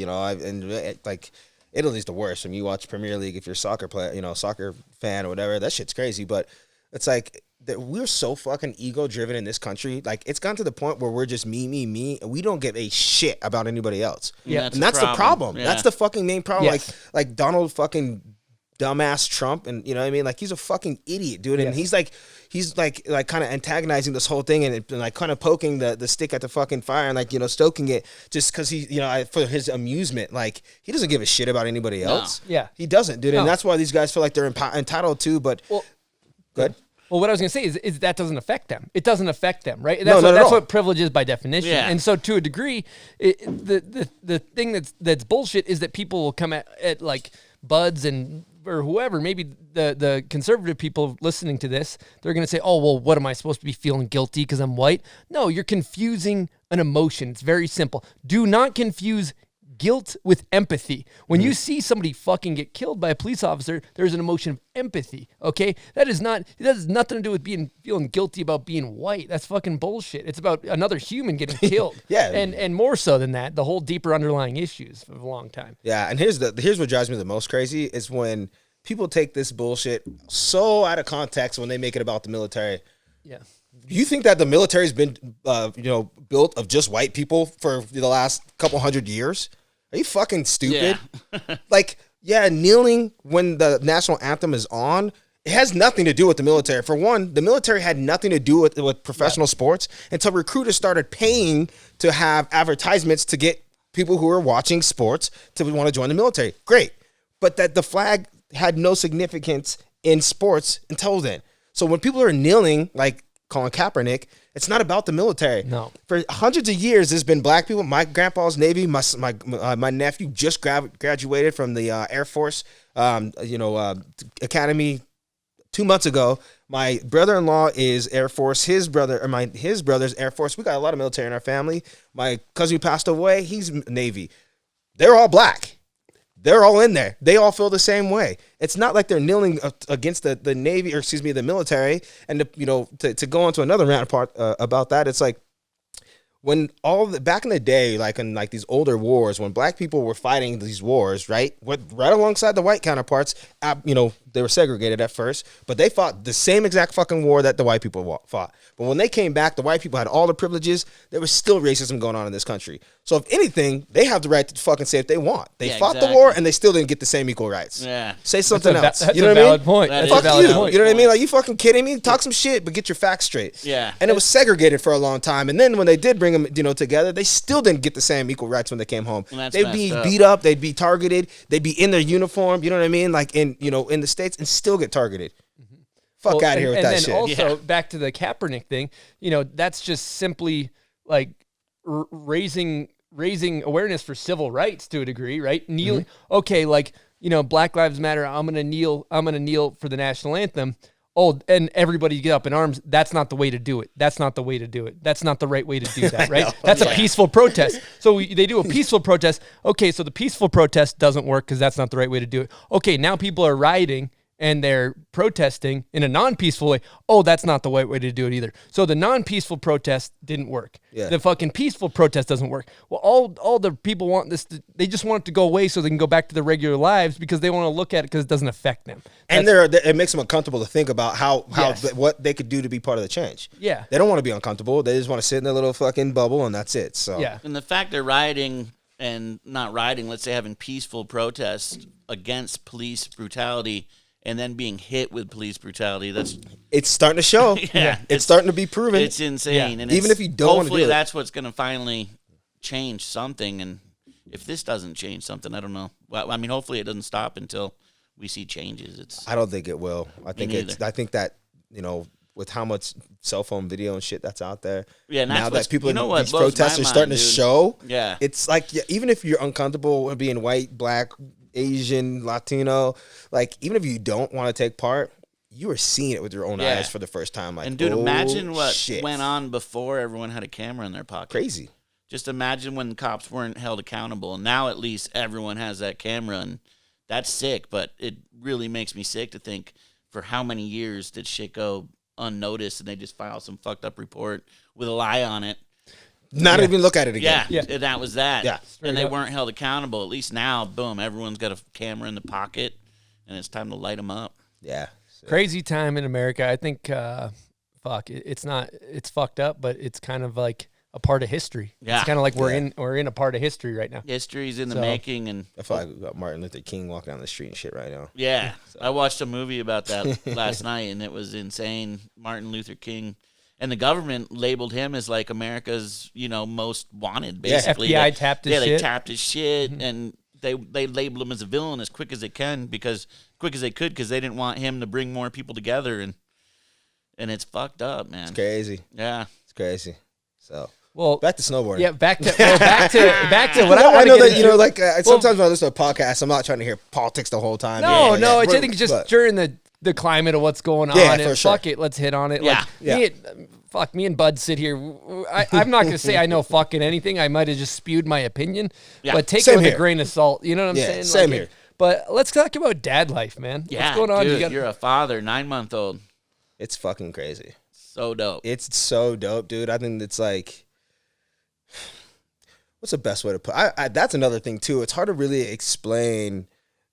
like Italy's the worst. I mean, you watch Premier League, if you're a soccer player, soccer fan or whatever, that shit's crazy. But it's like that we're so fucking ego driven in this country. Like, it's gotten to the point where we're just me, and we don't give a shit about anybody else. Yeah. And that's the problem. Yeah. That's the fucking main problem. Yes. Like Donald fucking dumbass Trump, and you know what I mean? Like, he's a fucking idiot, dude. And he's like kind of antagonizing this whole thing, and like kind of poking the stick at the fucking fire, and like, stoking it just because he, for his amusement. Like, he doesn't give a shit about anybody else. Yeah. He doesn't, dude. No. And that's why these guys feel like they're entitled to. But good. Well, what I was going to say is that doesn't affect them. It doesn't affect them, right? No, not at That's all. what privilege is by definition. Yeah. And so, to a degree, the thing that's bullshit is that people will come at like Buds or whoever, maybe the conservative people listening to this, they're going to say, oh, well, what am I supposed to be feeling guilty because I'm white? No, you're confusing an emotion. It's very simple. Do not confuse guilt with empathy. When you see somebody fucking get killed by a police officer, there's an emotion of empathy, okay? It has nothing to do with feeling guilty about being white. That's fucking bullshit. It's about another human getting killed. Yeah. And more so than that, the whole deeper underlying issues for a long time. Yeah, and here's what drives me the most crazy is when people take this bullshit so out of context when they make it about the military. Yeah. Do you think that the military's been, built of just white people for the last couple hundred years? Are you fucking stupid? Yeah. Like, yeah, kneeling when the national anthem is on It has nothing to do with the military. For one, the military had nothing to do with professional sports until recruiters started paying to have advertisements to get people who are watching sports to want to join the military. Great. But that the flag had no significance in sports until then. So when people are kneeling, like Colin Kaepernick, it's not about the military. No. For hundreds of years, there's been black people. My grandpa's Navy. My nephew just graduated from the Air Force, Academy 2 months ago. My brother-in-law is Air Force. His brother's Air Force. We got a lot of military in our family. My cousin who passed away, he's Navy. They're all black. They're all in there. They all feel the same way. It's not like they're kneeling against the Navy, or excuse me, the military. And to go on to another rant part about that, it's like when back in the day, like in like these older wars, when black people were fighting these wars, right alongside the white counterparts, they were segregated at first, but they fought the same exact fucking war that the white people fought. But when they came back, the white people had all the privileges. There was still racism going on in this country. So if anything, they have the right to fucking say if they want. They fought the war and they still didn't get the same equal rights. Yeah. Say something else. That's You know a what I mean? valid point. That That's is a a Fuck valid you. point. You know what I mean? Like, you fucking kidding me? Talk some shit, but get your facts straight. Yeah. And it was segregated for a long time. And then when they did bring them, together, they still didn't get the same equal rights when they came home. And that's They'd be messed up. beat up. They'd be targeted. They'd be in their uniform. You know what I mean? Like in the States, and still get targeted. Fuck out of here with that shit. And then also, back to the Kaepernick thing, that's just simply like raising awareness for civil rights to a degree, right? Kneeling. Okay, like, Black Lives Matter, I'm gonna kneel for the national anthem. Oh, and everybody get up in arms. That's not the way to do it. That's not the way to do it. That's not the right way to do that, right? That's a peaceful protest. So they do a peaceful protest. Okay, so the peaceful protest doesn't work because that's not the right way to do it. Okay, now people are rioting and they're protesting in a non-peaceful way. Oh, that's not the right way to do it either. So the non-peaceful protest didn't work. Yeah. The fucking peaceful protest doesn't work. Well, all the people want this, they just want it to go away so they can go back to their regular lives because they want to look at it because it doesn't affect them. And it makes them uncomfortable to think about Yes. what they could do to be part of the change. Yeah. They don't want to be uncomfortable. They just want to sit in their little fucking bubble, and that's it. So Yeah. And the fact they're rioting and not rioting, let's say having peaceful protests against police brutality and then being hit with police brutality, it's starting to show. Yeah. It's starting to be proven. It's insane. Yeah. And Even if you don't wanna hopefully do it. that's what's going to finally change something. And if this doesn't change something, I don't know. Well, I mean, hopefully it doesn't stop until we see changes. I don't think it will. I think neither. I think that with how much cell phone video and shit that's out there. Yeah, and that's now what's- that people you know what these blows protests my are starting mind, to dude? show. Yeah. It's like, even if you're uncomfortable with being white, black, Asian, Latino, like, even if you don't want to take part, you are seeing it with your own Yeah. eyes for the first time. Like, And dude, oh, imagine what shit. went on before everyone had a camera in their pocket. Crazy. Just imagine when the cops weren't held accountable. And now at least everyone has that camera, and that's sick. But it really makes me sick to think for how many years did shit go unnoticed and they just file some fucked up report with a lie on it. Not even look at it again. Yeah, and that was that. Yeah. And they up. weren't held accountable. At least now, boom, everyone's got a camera in the pocket, and it's time to light them up. Yeah. Crazy time in America. I think, it's fucked up, but it's kind of like a part of history. Yeah. It's kind of like we're Yeah. in a part of history right now. History's in the So- making, and I feel like we got Martin Luther King walking down the street and shit right now. yeah, I watched a movie about that last night, and it was insane. Martin Luther King, and the government labeled him as like America's, most wanted. Basically, FBI tapped his They shit. tapped his shit, and they labeled him as a villain as quick as they could because they didn't want him to bring more people together, and it's fucked up, man. It's crazy. Yeah, It's crazy. So Well, back to snowboarding. yeah, back to what I I want know to that get into. like sometimes when I listen to a podcast, I'm not trying to hear politics the whole time. No, Yeah, no, yeah. it's I think just But- during the climate of what's going on. Yeah, and for sure. fuck it, let's hit on it. Yeah. Like, me and Bud sit here. I'm not gonna say I know fucking anything. I might have just spewed my opinion, Yeah. but take Same it with here. a grain of salt. You know what I'm Yeah, saying? same Like, here. But let's talk about dad life, man. yeah. What's going on? Dude, You got- you're a father, 9-month-old. It's fucking crazy. So dope. It's so dope, dude. I think it's like, what's the best way to put? That's another thing too. It's hard to really explain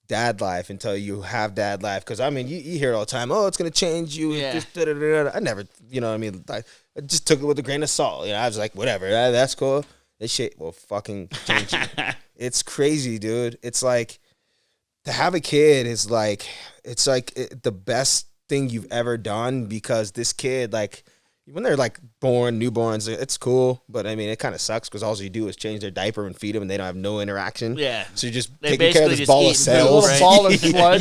dad life until you have dad life. Because I mean, you hear it all the time. Oh, it's gonna change you. Yeah. Just da-da-da-da. I never, you know what I mean? I just took it with a grain of salt. I was like, whatever. That's cool. This shit will fucking change you. It's crazy, dude. It's like to have a kid is like, the best thing you've ever done, because this kid, like, when they're like born, newborns, it's cool, but I mean, it kind of sucks because all you do is change their diaper and feed them, and they don't have no interaction. Yeah. So you're just They taking care of basically this just ball eat of cells. A little ball of blood.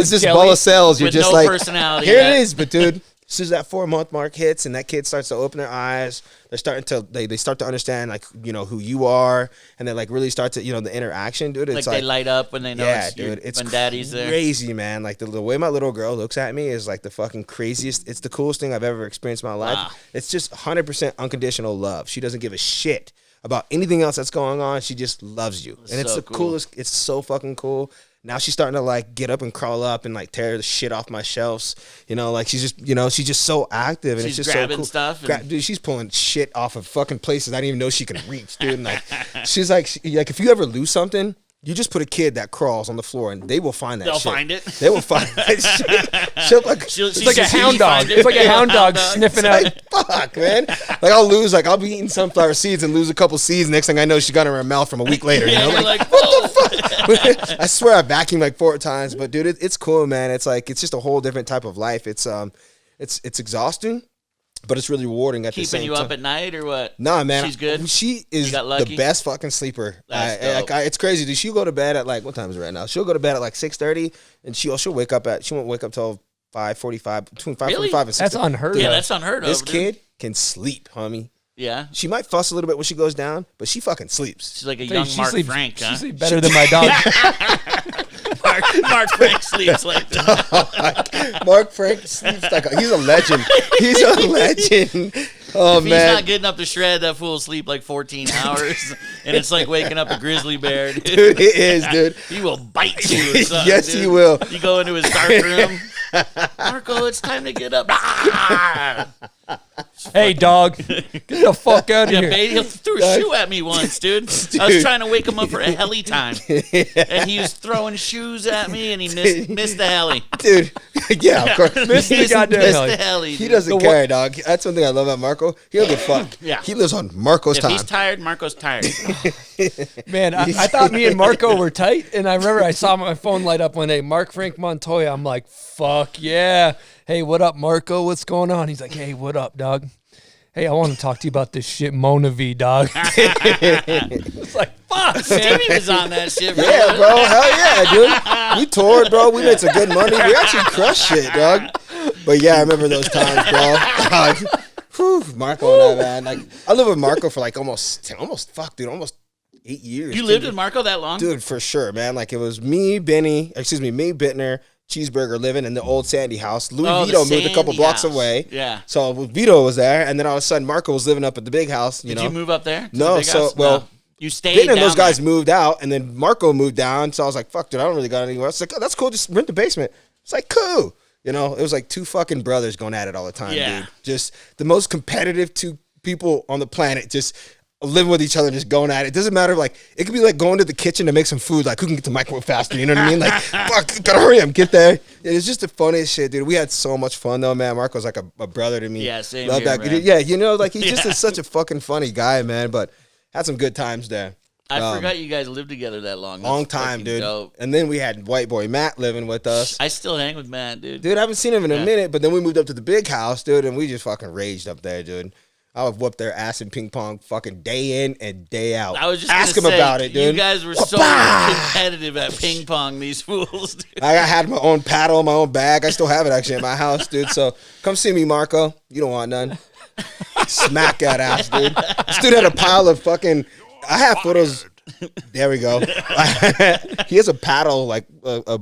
This ball of cells. You're With just no like, personality here yet. it is. But dude, as soon as that 4-month mark hits and that kid starts to open their eyes, they're starting to they start to understand, like, you know, who you are, and they like really start to, you know, the interaction, dude. It's Like they light up when they know it's when daddy's there. crazy, man. Like the way my little girl looks at me is like the fucking craziest. It's the coolest thing I've ever experienced in my life. Wow. It's just 100% unconditional love. She doesn't give a shit about anything else that's going on. She just loves you, and it's so the cool. coolest. It's so fucking cool. Now she's starting to like get up and crawl up and like tear the shit off my shelves. You know, like she's just, you know, she's just so active, and She's it's just grabbing so cool. stuff and- Dude, she's pulling shit off of fucking places I didn't even know she could reach, dude. And like, she's like if you ever lose something, you just put a kid that crawls on the floor, and they will find that They'll shit. find it. They will find that shit. She'll like, It's like a hound dog. It's like a hound dog sniffing out. like, fuck, man. Like I'll be eating sunflower seeds and lose a couple seeds. Next thing I know, she got in her mouth from a week later. You Yeah, know, you're like, like, whoa. I swear I vacuumed like 4 times, but dude, it's cool, man. It's like, it's just a whole different type of life. It's exhausting, but it's really rewarding at the same Keeping time. you up at night or what? Nah, man. She's good? She is You got the lucky? best fucking sleeper. That's dope. It's crazy, dude. She'll go to bed at like, what time is it right now? She'll go to bed at like 6:30, and she won't wake up till 5:45, between 5:45 Really? and 6:30. That's unheard Yeah, of. that's unheard of. This dude. kid can sleep, homie. Yeah. She might fuss a little bit when she goes down, but she fucking sleeps. She's like a Hey, young she Mark sleeps- Frank, She huh? sleeps better than my dog. Mark Frank sleeps like that. Mark Frank sleeps like he's a legend. He's a legend. Oh, If he's man. not getting up to shred, that fool will sleep like 14 hours. And it's like waking up a grizzly bear, dude. Dude, it is, dude. He will bite you or something. Yes, dude. he will. You go into his dark room. Marco, it's time to get up. Hey, dog, get the fuck out of Yeah, here. baby, he threw a shoe at me once, dude. I was trying to wake him up for a heli time, and he was throwing shoes at me, and he missed the heli. Dude, yeah, of course. Missed the goddamn missed heli. the heli. He dude. doesn't care, dog. That's one thing I love about Marco. He don't give a fuck. Yeah. He lives on Marco's If time. he's tired, Marco's tired. Man, I thought me and Marco were tight, and I remember I saw my phone light up one day. Mark Frank Montoya. I'm like, fuck yeah. Hey, what up, Marco? What's going on? He's like, hey, what up, dog? Hey, I want to talk to you about this shit, Mona V, dog. It's like, fuck, man. Stevie was on that shit, bro. Yeah, bro. Hell yeah, dude. We toured, bro. We made some good money. We actually crushed shit, dog. But yeah, I remember those times, bro. Whew, Marco and I, man. Like, I lived with Marco for like almost 8 years. You dude. lived with Marco that long? Dude, for sure, man. Like, it was me, Bittner, Cheeseburger living in the old Sandy house. Louis Oh, the Vito moved a couple Sandy blocks house. away. Yeah. So Vito was there, and then all of a sudden Marco was living up at the big house. Did you move up there? to No, the big so, house? well, No. You stayed Bittner and those down guys there. moved out, and then Marco moved down. So I was like, fuck, dude, I don't really got anywhere else. Like, oh, that's cool. Just rent the basement. It's like, cool. You know, it was like 2 fucking brothers going at it all the time, Yeah. dude. Just the most competitive 2 people on the planet, just living with each other, just going at it. It doesn't matter. Like, it could be like going to the kitchen to make some food. Like, who can get the microwave faster? You know what I mean? Like, fuck, gotta hurry up, get there. It's just the funniest shit, dude. We had so much fun, though, man. Marco's like a brother to me. Yeah, same Love here, that. man. Yeah, you know, like, he just Yeah. is such a fucking funny guy, man. But had some good times there. I forgot you guys lived together that long. That's Long time, fucking dude. dope. And then we had white boy Matt living with us. I still hang with Matt, dude. Dude, I haven't seen him in a Yeah. minute, but then we moved up to the big house, dude, and we just fucking raged up there, dude. I would whoop their ass in ping pong fucking day in and day out. I was just Ask gonna him say, about it, dude. You guys were so Wha-bah! competitive at ping pong, these fools, dude. I had my own paddle, my own bag. I still have it actually at my house, dude. So come see me, Marco. You don't want none. Smack that ass, dude. This dude had a pile of fucking. I have photos. There we go. He has a paddle, like a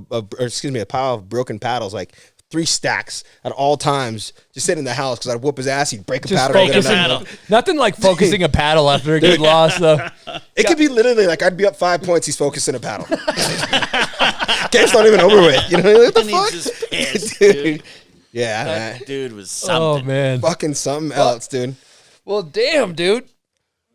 pile of broken paddles, like 3 stacks at all times, just sitting in the house because I'd whoop his ass. He'd break a Just paddle. get focusing. another. Nothing like focusing a paddle after a good loss, though. It could be literally like I'd be up 5 points. He's focusing a paddle. Game's not even over with. You know what the And fuck? he's just pissed, Dude. dude. Yeah, That dude was Oh, something. man. fucking something else, dude. Well, damn, dude.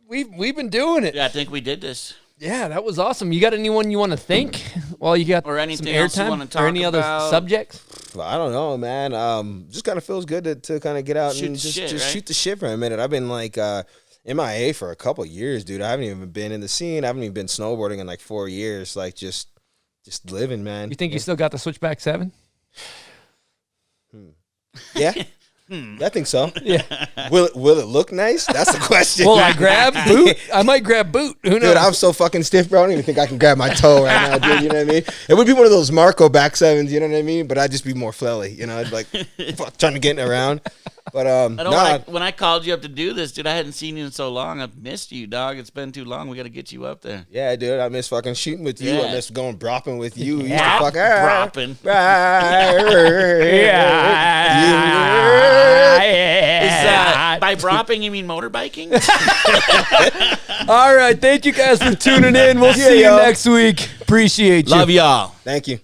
We've been doing it. Yeah, I think we did this. Yeah, that was awesome. You got anyone you want to thank while you got Or anything some else you airtime? wanna Or talk any other about? subjects? Well, I don't know, man. Just kind of feels good to kind of get out Shoot and the just shit, right? shoot the shit for a minute. I've been like MIA for a couple years, dude. I haven't even been in the scene. I haven't even been snowboarding in like 4 years. Like just living, man. You think you still got the Switchback 7? Yeah. I think so. Yeah. Will it look nice? That's the question. Will I grab boot? I might grab boot. Who knows? Dude, I'm so fucking stiff, bro. I don't even think I can grab my toe right now, dude. You know what I mean? It would be one of those Marco back sevens, you know what I mean? But I'd just be more flelly, you know? I'd like fuck, trying to get around. But when I called you up to do this, dude, I hadn't seen you in so long. I've missed you, dog. It's been too long. We got to get you up there. Yeah, dude. I miss fucking shooting with you. Yeah. I miss going bropping with you. You Yeah. used to Bropping. By bropping, you mean motorbiking? All right. Thank you guys for tuning in. We'll see you yo. next week. Appreciate you. Love y'all. Thank you.